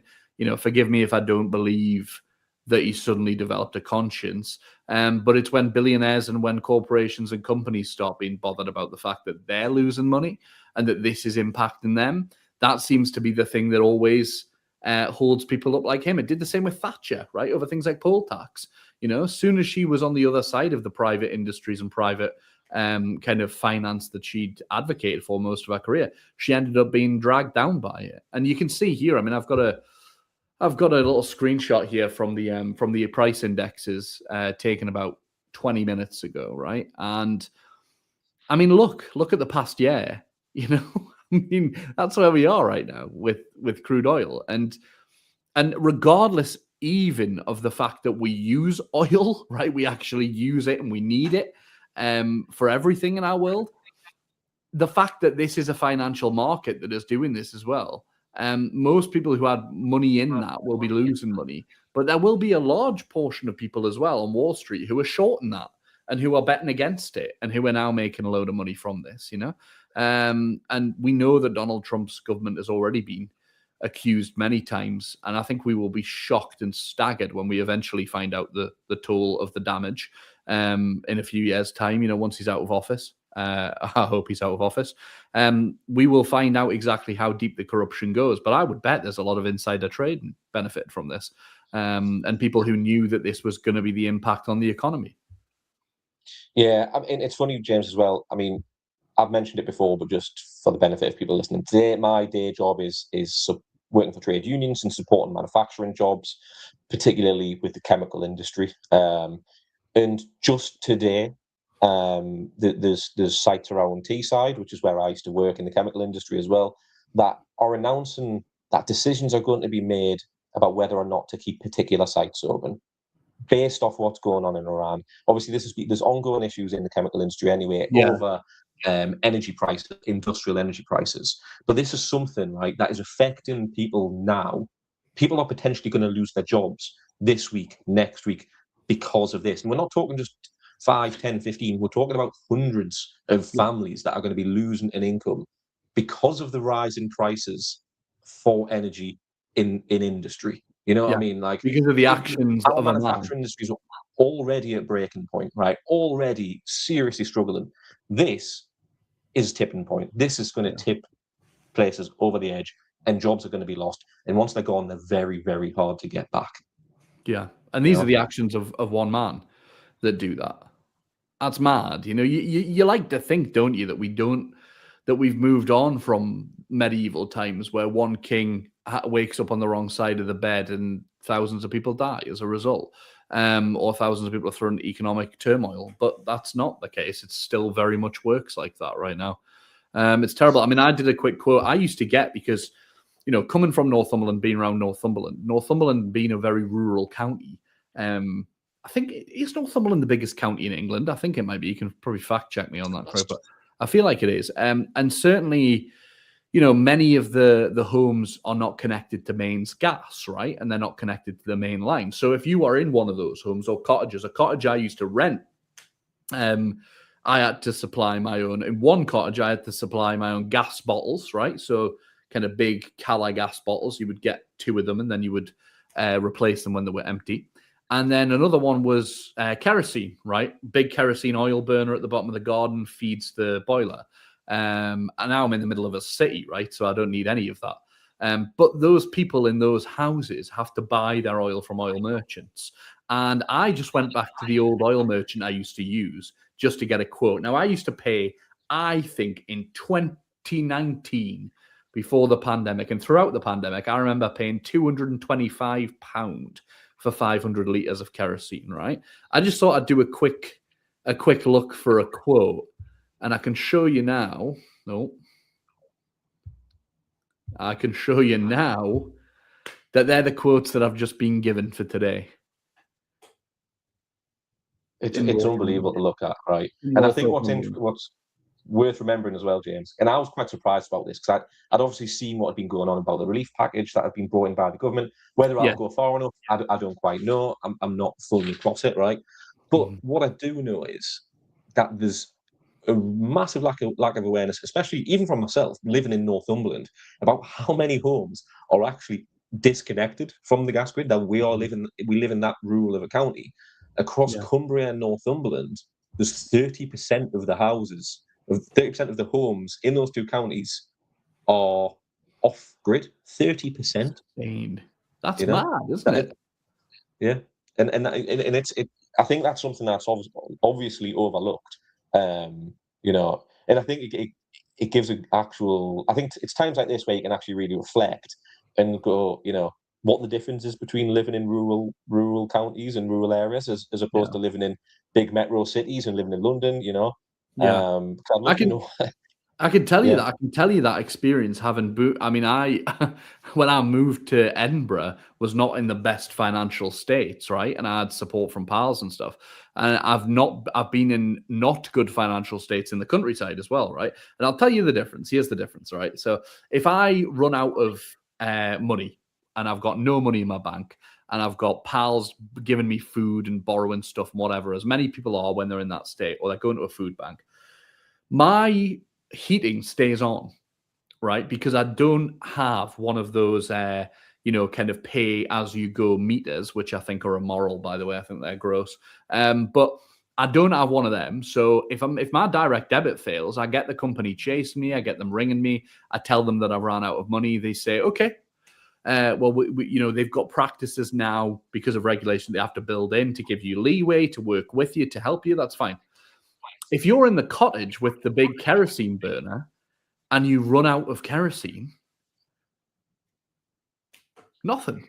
[SPEAKER 1] Forgive me if I don't believe that he suddenly developed a conscience. But it's when billionaires and when corporations and companies start being bothered about the fact that they're losing money and that this is impacting them. That seems to be the thing that always holds people up like him. It did the same with Thatcher, right? Over things like poll tax. As soon as she was on the other side of the private industries and private kind of finance that she'd advocated for most of her career, she ended up being dragged down by it. And you can see here, I've got a little screenshot here from the price indexes taken about 20 minutes ago, right? And I mean, look at the past year, that's where we are right now with crude oil. And regardless even of the fact that we use oil, right? We actually use it and we need it for everything in our world. The fact that this is a financial market that is doing this as well. Most people who had money in that will be losing money, but there will be a large portion of people as well on Wall Street who are shorting that and who are betting against it and who are now making a load of money from this, and we know that Donald Trump's government has already been accused many times, and I think we will be shocked and staggered when we eventually find out the toll of the damage in a few years' time, once he's out of office. I hope he's out of office. We will find out exactly how deep the corruption goes, but I would bet there's a lot of insider trading benefit from this, and people who knew that this was going to be the impact on the economy.
[SPEAKER 2] Yeah, I mean, it's funny, James, as well. I mean, I've mentioned it before, but just for the benefit of people listening, today my day job is working for trade unions and supporting manufacturing jobs, particularly with the chemical industry. And just today, there's sites around Teesside, which is where I used to work in the chemical industry as well, that are announcing that decisions are going to be made about whether or not to keep particular sites open based off what's going on in Iran. Obviously, there's ongoing issues in the chemical industry anyway over energy prices, industrial energy prices. But this is something, right, that is affecting people now. People are potentially going to lose their jobs this week, next week, because of this. And we're not talking just 5, 10, 15. We're talking about hundreds of families that are going to be losing an income because of the rise in prices for energy in industry. You know what I mean? Like,
[SPEAKER 1] because of the actions
[SPEAKER 2] our
[SPEAKER 1] of a man.
[SPEAKER 2] manufacturing industry is already at breaking point, right? Already seriously struggling. This is a tipping point. This is going to tip places over the edge, and jobs are going to be lost. And once they're gone, they're very, very hard to get back.
[SPEAKER 1] Yeah, and these are the actions of one man that do that. That's mad. You know, you like to think, don't you, that we've moved on from medieval times where one king wakes up on the wrong side of the bed and thousands of people die as a result, or thousands of people are thrown into economic turmoil. But that's not the case. It still very much works like that right now. It's terrible. I mean, I did a quick quote I used to get because, you know, coming from Northumberland, being around Northumberland being a very rural county. I think, is Northumberland the biggest county in England? I think it might be. You can probably fact check me on that, Craig, but I feel like it is. And certainly, you know, many of the homes are not connected to mains gas, right? And they're not connected to the main line. So if you are in one of those homes or cottages, a cottage I used to rent, I had to supply my own. In one cottage, I had to supply my own gas bottles, right? So kind of big Cala gas bottles. You would get 2 of them and then you would replace them when they were empty. And then another one was kerosene, right? Big kerosene oil burner at the bottom of the garden feeds the boiler. And now I'm in the middle of a city, right? So I don't need any of that. But those people in those houses have to buy their oil from oil merchants. And I just went back to the old oil merchant I used to use just to get a quote. Now, I used to pay, I think, in 2019, before the pandemic and throughout the pandemic, I remember paying £225 for 500 litres of kerosene, right? I just thought I'd do a quick look for a quote. And I can show you now. No. I can show you now that they're the quotes that I've just been given for today.
[SPEAKER 2] It's unbelievable to look at, right? And I think what's worth remembering as well, James, and I was quite surprised about this because I'd obviously seen what had been going on about the relief package that had been brought in by the government. Whether I'll go far enough, I don't quite know. I'm not fully across it, right? But what I do know is that there's a massive lack of awareness, especially even from myself, living in Northumberland, about how many homes are actually disconnected from the gas grid. That we live in that rural of a county. Across Cumbria and Northumberland, there's 30% of the houses, 30% of the homes in those 2 counties are off grid. 30%.
[SPEAKER 1] That's mad, isn't it?
[SPEAKER 2] Yeah, and it's I think that's something that's obviously overlooked. You know, and I think it gives an actual. I think it's times like this where you can actually really reflect and go, you know, what the difference is between living in rural counties and rural areas as opposed to living in big metro cities and living in London, you know.
[SPEAKER 1] I can tell you that. I can tell you that experience having I mean, when I moved to Edinburgh was not in the best financial states, right? And I had support from pals and stuff. And I've been in not good financial states in the countryside as well, right? And I'll tell you the difference. Here's the difference, right? So if I run out of money and I've got no money in my bank and I've got pals giving me food and borrowing stuff and whatever, as many people are when they're in that state, or they're going to a food bank, my heating stays on, right? Because I don't have one of those, you know, kind of pay as you go meters, which I think are immoral, by the way. I think they're gross. But I don't have one of them. So if my direct debit fails, I get the company chasing me. I get them ringing me. I tell them that I've run out of money. They say, okay. Well, you know, they've got practices now because of regulation they have to build in to give you leeway, to work with you, to help you. That's fine. If you're in the cottage with the big kerosene burner and you run out of kerosene, nothing.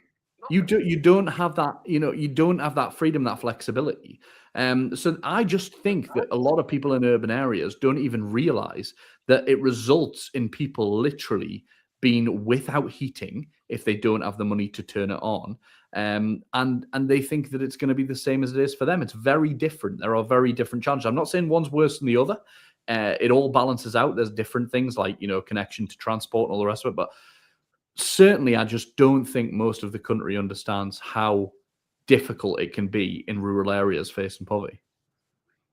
[SPEAKER 1] You don't have that, you know, you don't have that freedom, that flexibility. So I just think that a lot of people in urban areas don't even realize that it results in people literally being without heating if they don't have the money to turn it on. And they think that it's going to be the same as it is for them. It's very different. There are very different challenges. I'm not saying one's worse than the other. it all balances out. There's different things like, connection to transport and all the rest of it. But certainly, I just don't think most of the country understands how difficult it can be in rural areas facing poverty.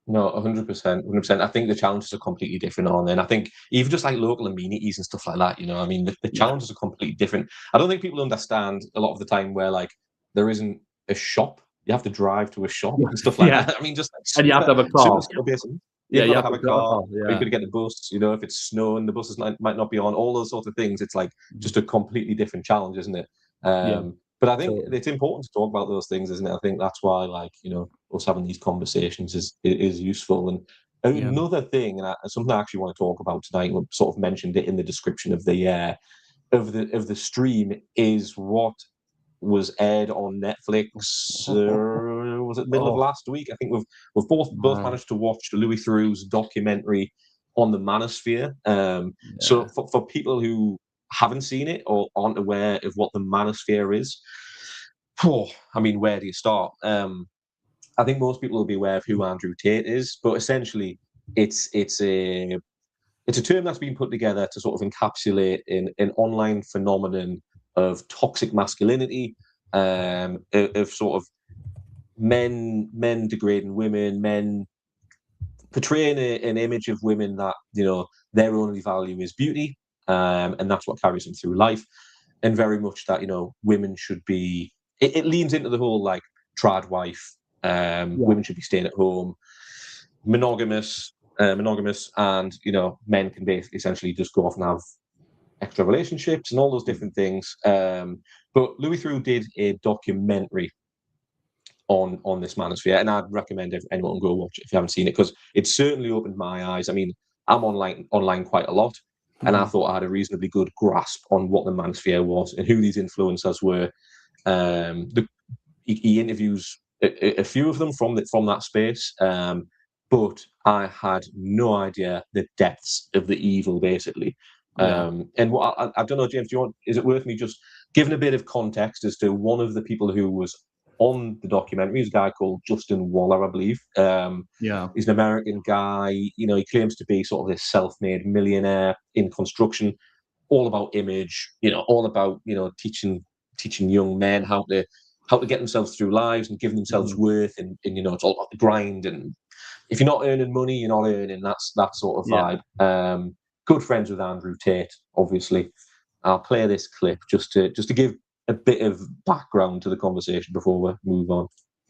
[SPEAKER 2] No, 100%, 100%. I think the challenges are completely different on there. And I think even just like local amenities and stuff like that, I mean, the challenges are completely different. I don't think people understand a lot of the time where like there isn't a shop. You have to drive to a shop and stuff like that. I mean, just like
[SPEAKER 1] and you have to have a car.
[SPEAKER 2] You have to have a car. Yeah. You could get the bus. If it's snowing, the buses might not be on. All those sorts of things. It's like just a completely different challenge, isn't it? But I think it's important to talk about those things, isn't it? I think that's why, like, us having these conversations is useful. And another thing, and something I actually want to talk about tonight, we sort of mentioned it in the description of the stream, is what was aired on Netflix. Was it middle of last week? I think we've both managed to watch Louis Theroux's documentary on the manosphere. So for people who haven't seen it or aren't aware of what the manosphere is, I mean, where do you start? I think most people will be aware of who Andrew Tate is, but essentially it's a term that's been put together to sort of encapsulate an online phenomenon of toxic masculinity, of sort of men degrading women, men portraying an image of women that their only value is beauty, and that's what carries them through life, and very much that women should be. It leans into the whole like trad wife. Women should be staying at home, monogamous, and men can basically essentially just go off and have extra relationships and all those different things. But Louis Theroux did a documentary on this manosphere, and I'd recommend anyone go watch it if you haven't seen it, because it certainly opened my eyes. I mean, I'm online quite a lot, and I thought I had a reasonably good grasp on what the manosphere was and who these influencers were. He interviews a few of them from that space, but I had no idea the depths of the evil, basically. And what I don't know, James, is it worth me just giving a bit of context as to one of the people who was on the documentary? Is a guy called Justin Waller, I believe. He's an American guy. He claims to be sort of this self-made millionaire in construction, all about image. All about teaching young men how to get themselves through lives and giving themselves worth, and it's all about the grind. And if you're not earning money, you're not earning. That's that sort of vibe. Good friends with Andrew Tate, obviously. I'll play this clip just to give a bit of background to the conversation before we move on.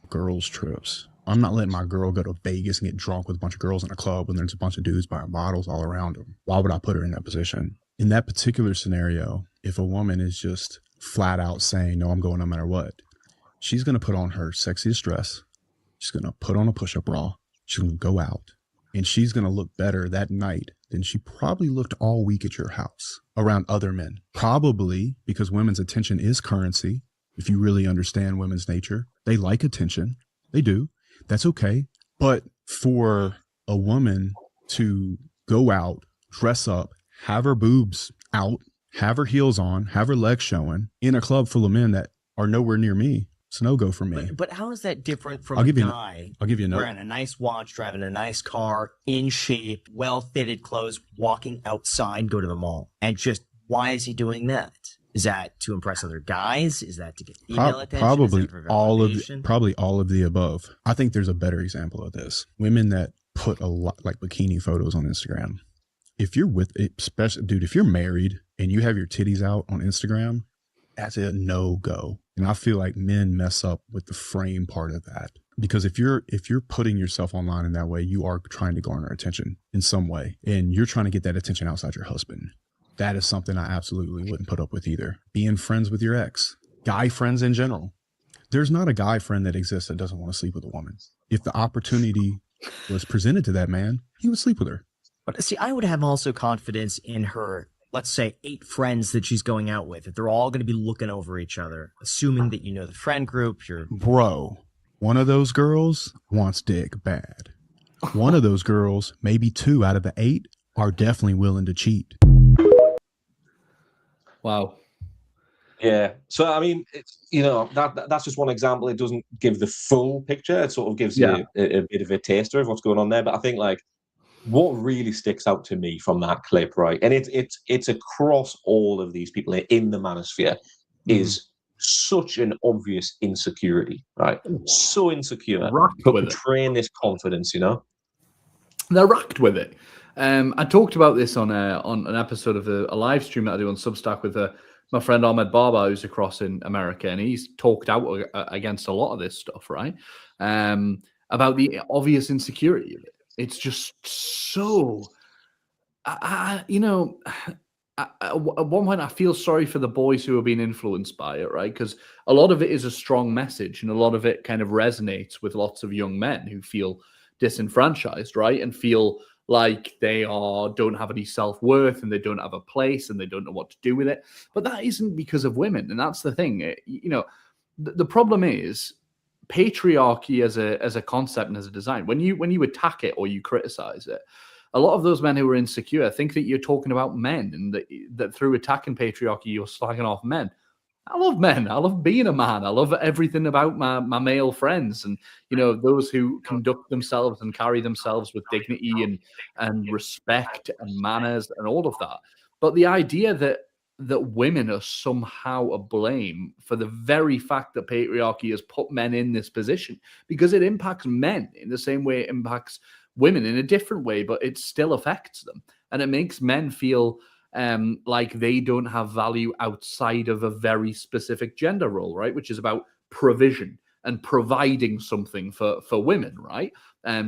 [SPEAKER 5] Girls' trips. I'm not letting my girl go to Vegas and get drunk with a bunch of girls in a club when there's a bunch of dudes buying bottles all around them. Why would I put her in that position? In that particular scenario, if a woman is just flat out saying, no, I'm going no matter what, she's going to put on her sexiest dress. She's going to put on a push-up bra. She's going to go out, and she's going to look better that night than she probably looked all week at your house around other men. Probably because women's attention is currency. If you really understand women's nature, they like attention. They do. That's okay. But for a woman to go out, dress up, have her boobs out, have her heels on, have her legs showing in a club full of men that are nowhere near me, it's a no-go for me.
[SPEAKER 6] But how is that different from a guy
[SPEAKER 5] I'll give you a note.
[SPEAKER 6] Wearing a nice watch, driving a nice car, in shape, well-fitted clothes, walking outside, go to the mall? And just, why is he doing that? Is that to impress other guys? Is that to get female attention?
[SPEAKER 5] Probably all of the above. I think there's a better example of this. Women that put a lot like bikini photos on Instagram. If you're if you're married and you have your titties out on Instagram, that's a no-go. And I feel like men mess up with the frame part of that, because if you're putting yourself online in that way, you are trying to garner attention in some way, and you're trying to get that attention outside your husband. That is something I absolutely wouldn't put up with either. Being friends with your ex, guy friends in general. There's not a guy friend that exists that doesn't want to sleep with a woman. If the opportunity was presented to that man, he would sleep with her.
[SPEAKER 6] But see, I would have also confidence in her, let's say 8 friends that she's going out with, if they're all going to be looking over each other, assuming that the friend group,
[SPEAKER 5] Bro, one of those girls wants dick bad. One of those girls, maybe 2 out of the 8, are definitely willing to cheat.
[SPEAKER 1] Wow.
[SPEAKER 2] Yeah. So, I mean, that's just one example. It doesn't give the full picture. It sort of gives you a bit of a taster of what's going on there. But I think, like, what really sticks out to me from that clip, right, and it's across all of these people in the manosphere, is such an obvious insecurity, right? So insecure,
[SPEAKER 1] Racked
[SPEAKER 2] but
[SPEAKER 1] with it.
[SPEAKER 2] portraying this confidence, you know?
[SPEAKER 1] They're racked with it. I talked about this on an episode of a live stream that I do on Substack with my friend Ahmed Baba, who's across in America, and he's talked out against a lot of this stuff, right? About the obvious insecurity of it. It's just so, you know, at one point I feel sorry for the boys who are being influenced by it, right? Because a lot of it is a strong message, and a lot of it kind of resonates with lots of young men who feel disenfranchised, right? And feel like they don't have any self-worth, and they don't have a place, and they don't know what to do with it. But that isn't because of women, and that's the thing. You know, the problem is patriarchy as a concept and as a design. When you attack it or you criticize it, a lot of those men who are insecure think that you're talking about men, and that through attacking patriarchy you're slagging off men. I love men. I love being a man. I love everything about my male friends, and you know, those who conduct themselves and carry themselves with dignity and respect and manners and all of that. But the idea that women are somehow a blame for the very fact that patriarchy has put men in this position, because it impacts men in the same way it impacts women in a different way, but it still affects them, and it makes men feel like they don't have value outside of a very specific gender role, right? Which is about provision and providing something for women, right?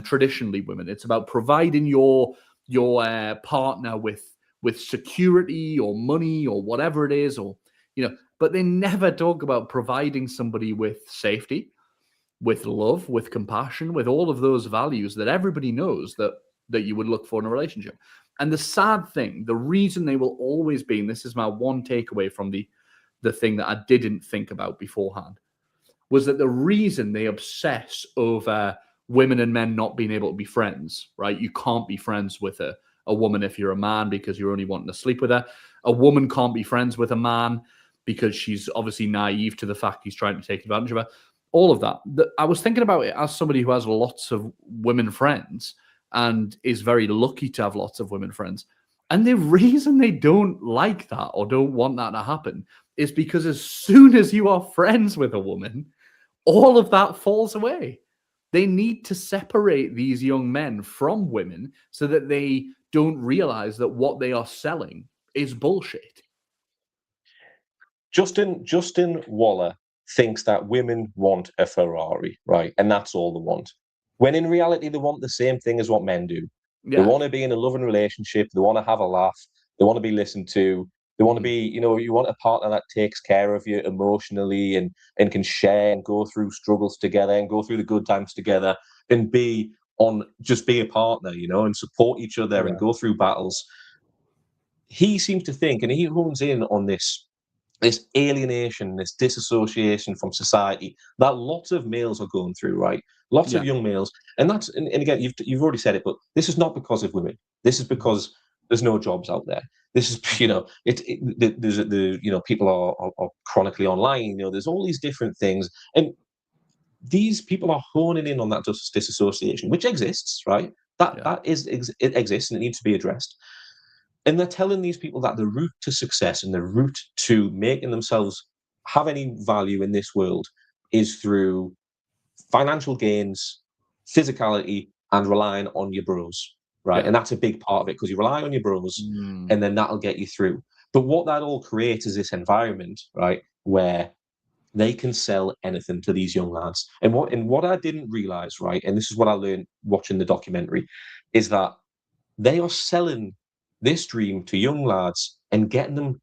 [SPEAKER 1] Traditionally, women, it's about providing your partner with security or money or whatever it is, or you know. But they never talk about providing somebody with safety, with love, with compassion, with all of those values that everybody knows that you would look for in a relationship. And the sad thing, the reason they will always be, and this is my one takeaway from the thing that I didn't think about beforehand, was that the reason they obsess over women and men not being able to be friends, right? You can't be friends with a woman if you're a man because you're only wanting to sleep with her. A woman can't be friends with a man because she's obviously naive to the fact he's trying to take advantage of her. All of that. I was thinking about it as somebody who has lots of women friends and is very lucky to have lots of women friends. And the reason they don't like that or don't want that to happen is because as soon as you are friends with a woman, all of that falls away. They need to separate these young men from women so that they don't realize that what they are selling is bullshit.
[SPEAKER 2] Justin Waller thinks that women want a Ferrari, right? And that's all they want. When in reality, they want the same thing as what men do.
[SPEAKER 1] Yeah.
[SPEAKER 2] They want to be in a loving relationship. They want to have a laugh. They want to be listened to. They want to be, you know, you want a partner that takes care of you emotionally and can share and go through struggles together and go through the good times together and just be a partner, you know, and support each other and go through battles. He seems to think, and he hones in on this alienation, this disassociation from society that lots of males are going through, right? Lots of young males. And that's, and again, you've already said it, but this is not because of women. This is because there's no jobs out there. This is, you know, people are chronically online, you know, there's all these different things. And these people are honing in on that disassociation, which exists, right? It exists and it needs to be addressed. And they're telling these people that the route to success and the route to making themselves have any value in this world is through financial gains, physicality, and relying on your bros, right? And that's a big part of it, because you rely on your bros and then that'll get you through. But what that all creates is this environment, right, where they can sell anything to these young lads. And what I didn't realize, right, and this is what I learned watching the documentary, is that they are selling this dream to young lads and getting them,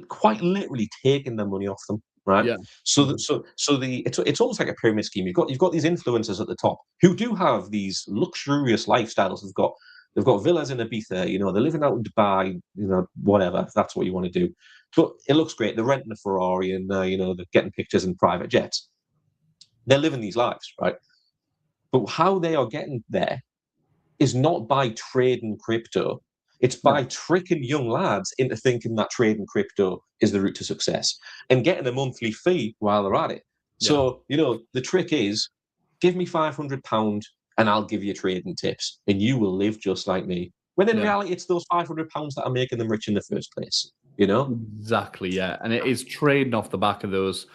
[SPEAKER 2] quite literally taking their money off them, right?
[SPEAKER 1] Yeah.
[SPEAKER 2] It's almost like a pyramid scheme. You've got these influencers at the top who do have these luxurious lifestyles. They've got villas in Ibiza, you know, they're living out in Dubai, you know, whatever, if that's what you want to do. But it looks great. They're renting a Ferrari and you know, they're getting pictures in private jets. They're living these lives, right? But how they are getting there is not by trading crypto. It's by tricking young lads into thinking that trading crypto is the route to success and getting a monthly fee while they're at it. So, you know, the trick is, give me £500 and I'll give you trading tips, and you will live just like me. When in reality, it's those £500 that are making them rich in the first place. You know?
[SPEAKER 1] Exactly, yeah. And it is trading off the back of those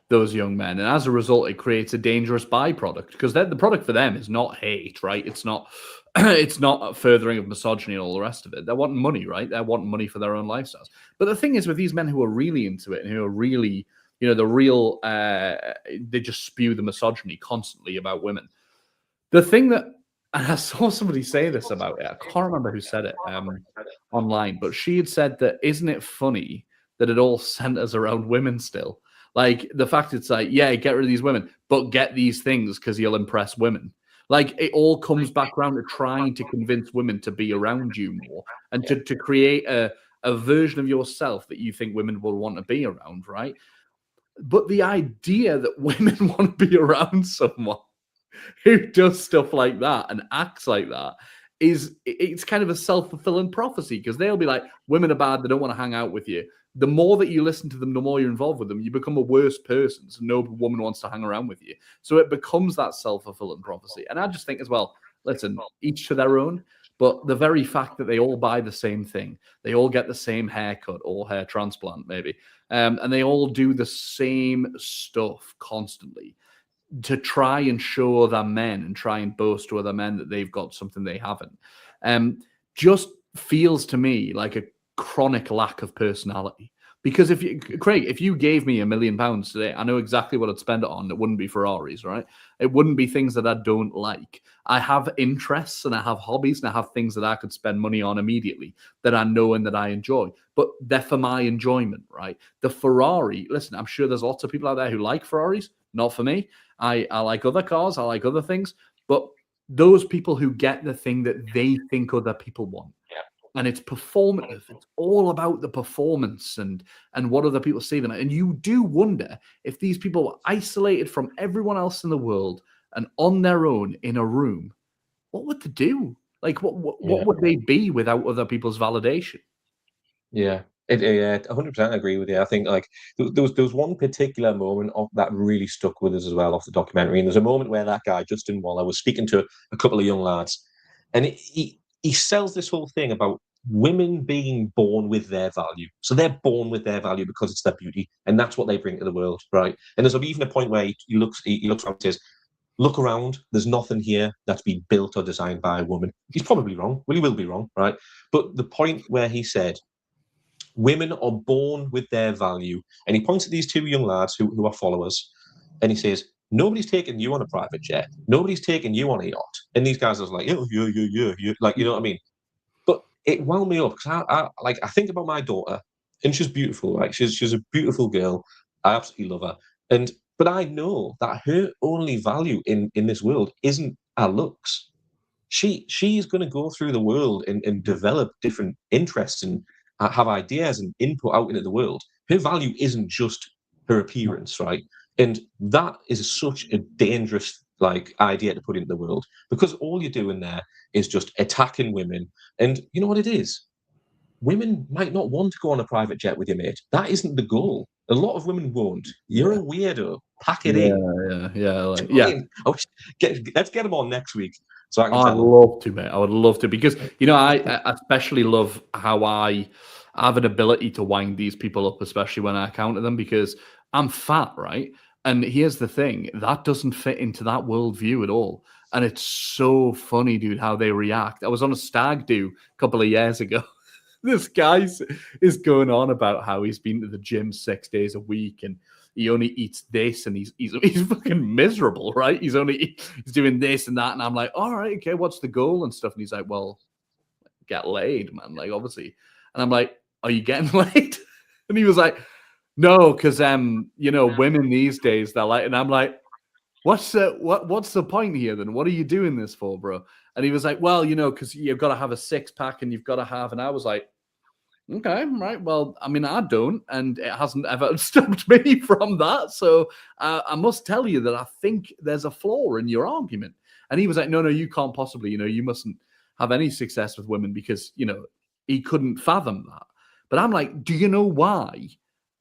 [SPEAKER 1] young men. And as a result, it creates a dangerous byproduct because the product for them is not hate, right? It's not it's not furthering of misogyny and all the rest of it. They're wanting money, right? They're wanting money for their own lifestyles. But the thing is with these men who are really into it and who are really, the real, they just spew the misogyny constantly about women. The thing that, and I saw somebody say this about it, I can't remember who said it online, but she had said that, isn't it funny that it all centers around women still? Like the fact it's like, yeah, get rid of these women, but get these things because you'll impress women. Like it all comes back around to trying to convince women to be around you more and to create a version of yourself that you think women will want to be around, right? But the idea that women want to be around someone who does stuff like that and acts like that it's kind of a self-fulfilling prophecy because they'll be like, women are bad, they don't want to hang out with you. The more that you listen to them, the more you're involved with them, you become a worse person. So no woman wants to hang around with you. So it becomes that self-fulfilling prophecy. And I just think as well, listen, each to their own, but the very fact that they all buy the same thing, they all get the same haircut or hair transplant maybe, and they all do the same stuff constantly to try and show other men and try and boast to other men that they've got something they haven't, just feels to me like a chronic lack of personality. Because Craig, if you gave me £1 million today, I know exactly what I'd spend it on. It wouldn't be Ferraris, right? It wouldn't be things that I don't like. I have interests and I have hobbies and I have things that I could spend money on immediately that I know and that I enjoy. But they're for my enjoyment, right? The Ferrari, listen, I'm sure there's lots of people out there who like Ferraris. Not for me. I like other cars. I like other things. But those people who get the thing that they think other people want. And it's performative. It's all about the performance and what other people see them. And you do wonder if these people were isolated from everyone else in the world and on their own in a room, what would they do? Like, what would they be without other people's validation?
[SPEAKER 2] Yeah, 100% agree with you. I think like there was one particular moment that really stuck with us as well off the documentary. And there's a moment where that guy, Justin Waller, was speaking to a couple of young lads, and he sells this whole thing about women being born with their value. So they're born with their value because it's their beauty, and that's what they bring to the world, right? And there's even a point where he looks around and says, "Look around. There's nothing here that's been built or designed by a woman." He's probably wrong. Well, he will be wrong, right? But the point where he said, women are born with their value. And he points at these two young lads who are followers. And he says, nobody's taking you on a private jet. Nobody's taking you on a yacht. And these guys are like, yeah. Like, you know what I mean? But it wound me up because I think about my daughter and she's beautiful, right? She's a beautiful girl. I absolutely love her. But I know that her only value in this world isn't her looks. She's going to go through the world and develop different interests and have ideas and input out into the world. Her value isn't just her appearance, right? And that is such a dangerous idea to put into the world because all you're doing there is just attacking women. And you know what it is? Women might not want to go on a private jet with your mate. That isn't the goal. A lot of women won't. You're a weirdo. Pack it in.
[SPEAKER 1] Yeah.
[SPEAKER 2] Let's get them on next week. So I can
[SPEAKER 1] I'd love to, mate. I would love to because I especially love how I have an ability to wind these people up, especially when I counter them because I'm fat, right? And here's the thing, that doesn't fit into that worldview at all. And it's so funny, dude, how they react. I was on a stag do a couple of years ago. This guy is going on about how he's been to the gym 6 days a week and he only eats this and he's fucking miserable, right? He's doing this and that. And I'm like, all right, okay, what's the goal and stuff? And he's like, well, get laid, man. Like, obviously. And I'm like, are you getting laid? And he was like, no, because women these days, they're like, and I'm like, what's the point here then? What are you doing this for, bro? And he was like, well, because you've got to have a 6-pack and you've got to have, and I was like, okay, right. Well, I mean, I don't, and it hasn't ever stopped me from that. So I must tell you that I think there's a flaw in your argument. And he was like, no, you can't possibly, you mustn't have any success with women because, he couldn't fathom that. But I'm like, do you know why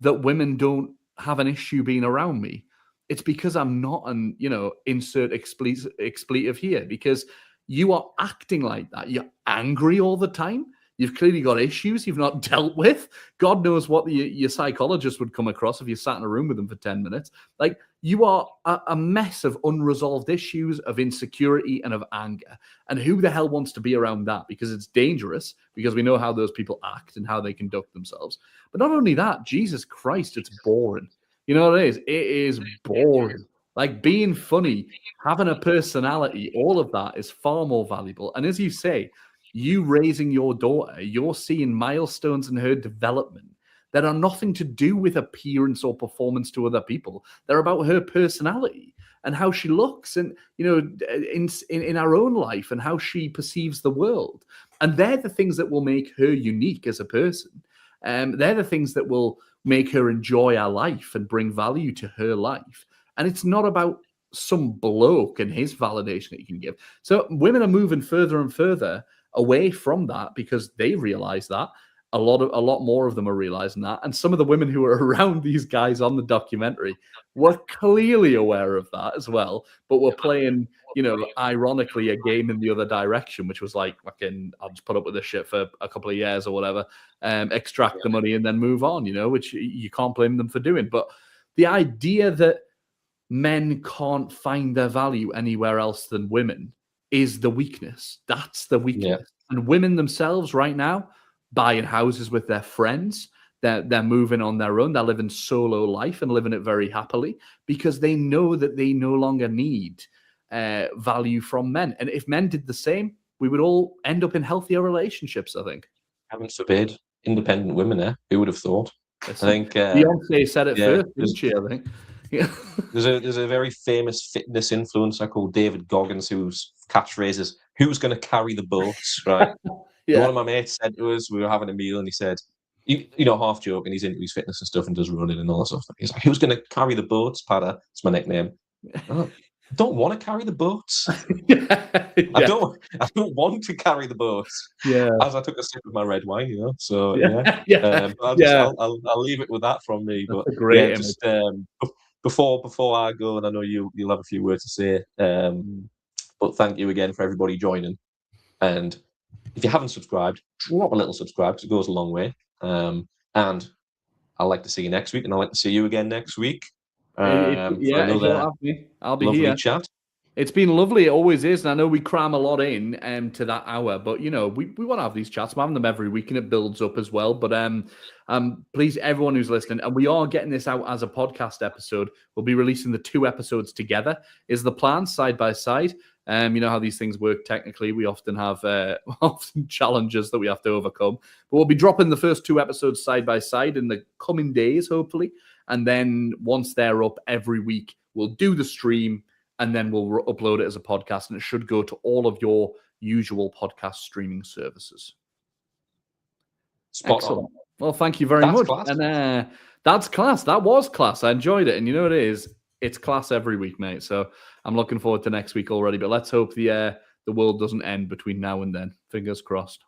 [SPEAKER 1] that women don't have an issue being around me? it's because I'm not, and insert expletive here, because you are acting like that. You're angry all the time. You've clearly got issues you've not dealt with. God knows what your psychologist would come across if you sat in a room with them for 10 minutes. Like, you are a mess of unresolved issues, of insecurity, and of anger. And who the hell wants to be around that? Because it's dangerous, because we know how those people act and how they conduct themselves. But not only that, Jesus Christ, it's boring. You know what it is? It is boring. Like, being funny, having a personality, all of that is far more valuable. And as you say, you raising your daughter, you're seeing milestones in her development that are nothing to do with appearance or performance to other people. They're about her personality and how she looks, and in our own life, and how she perceives the world. And they're the things that will make her unique as a person. They're the things that will make her enjoy our life and bring value to her life. And it's not about some bloke and his validation that you can give. So women are moving further and further away from that, because they realize that. A lot more of them are realizing that. And some of the women who were around these guys on the documentary were clearly aware of that as well, but were playing, ironically, a game in the other direction, which was like, fucking, I'll just put up with this shit for a couple of years or whatever, extract the money and then move on, which you can't blame them for doing. But the idea that men can't find their value anywhere else than women is the weakness. That's the weakness. Yeah. And women themselves right now, buying houses with their friends, they're moving on their own, they're living solo life and living it very happily, because they know that they no longer need value from men. And if men did the same, we would all end up in healthier relationships, I think.
[SPEAKER 2] Heaven forbid, independent women there. Who would have thought? I think
[SPEAKER 1] Beyonce said it first, didn't she? I think. Yeah.
[SPEAKER 2] There's a very famous fitness influencer called David Goggins, whose catchphrase is, "Who's going to carry the boats?" Right? Yeah. One of my mates said to us, we were having a meal, and he said, half joking, he's into his fitness and stuff and does running and all that stuff. He's like, "Who's going to carry the boats, Padda?" It's my nickname. I don't want to carry the boats. Yeah. I don't want to carry the boats. Yeah. As I took a sip of my red wine, So I'll leave it with that from me. That's but just before I go, and I know you'll have a few words to say. But thank you again for everybody joining. And if you haven't subscribed, drop a little subscribe, because it goes a long way. And I'd like to see you next week, and I'd like to see you again next week.
[SPEAKER 1] I'll be
[SPEAKER 2] lovely
[SPEAKER 1] here.
[SPEAKER 2] Chat.
[SPEAKER 1] It's been lovely. It always is. And I know we cram a lot in to that hour, but we want to have these chats. We're having them every week, and it builds up as well. But please, everyone who's listening, and we are getting this out as a podcast episode. We'll be releasing the 2 episodes together, is the plan, side by side. You know how these things work technically. We often have challenges that we have to overcome. But we'll be dropping the first 2 episodes side by side in the coming days, hopefully. And then once they're up every week, we'll do the stream, and then we'll upload it as a podcast. And it should go to all of your usual podcast streaming services.
[SPEAKER 2] Spot on.
[SPEAKER 1] Well, thank you very much.
[SPEAKER 2] Class.
[SPEAKER 1] And that's class. That was class. I enjoyed it. And you know what it is? It's class every week, mate. So I'm looking forward to next week already. But let's hope the world doesn't end between now and then. Fingers crossed.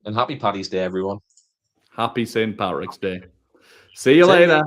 [SPEAKER 2] And happy Paddy's Day, everyone.
[SPEAKER 1] Happy St. Patrick's Day. See you later.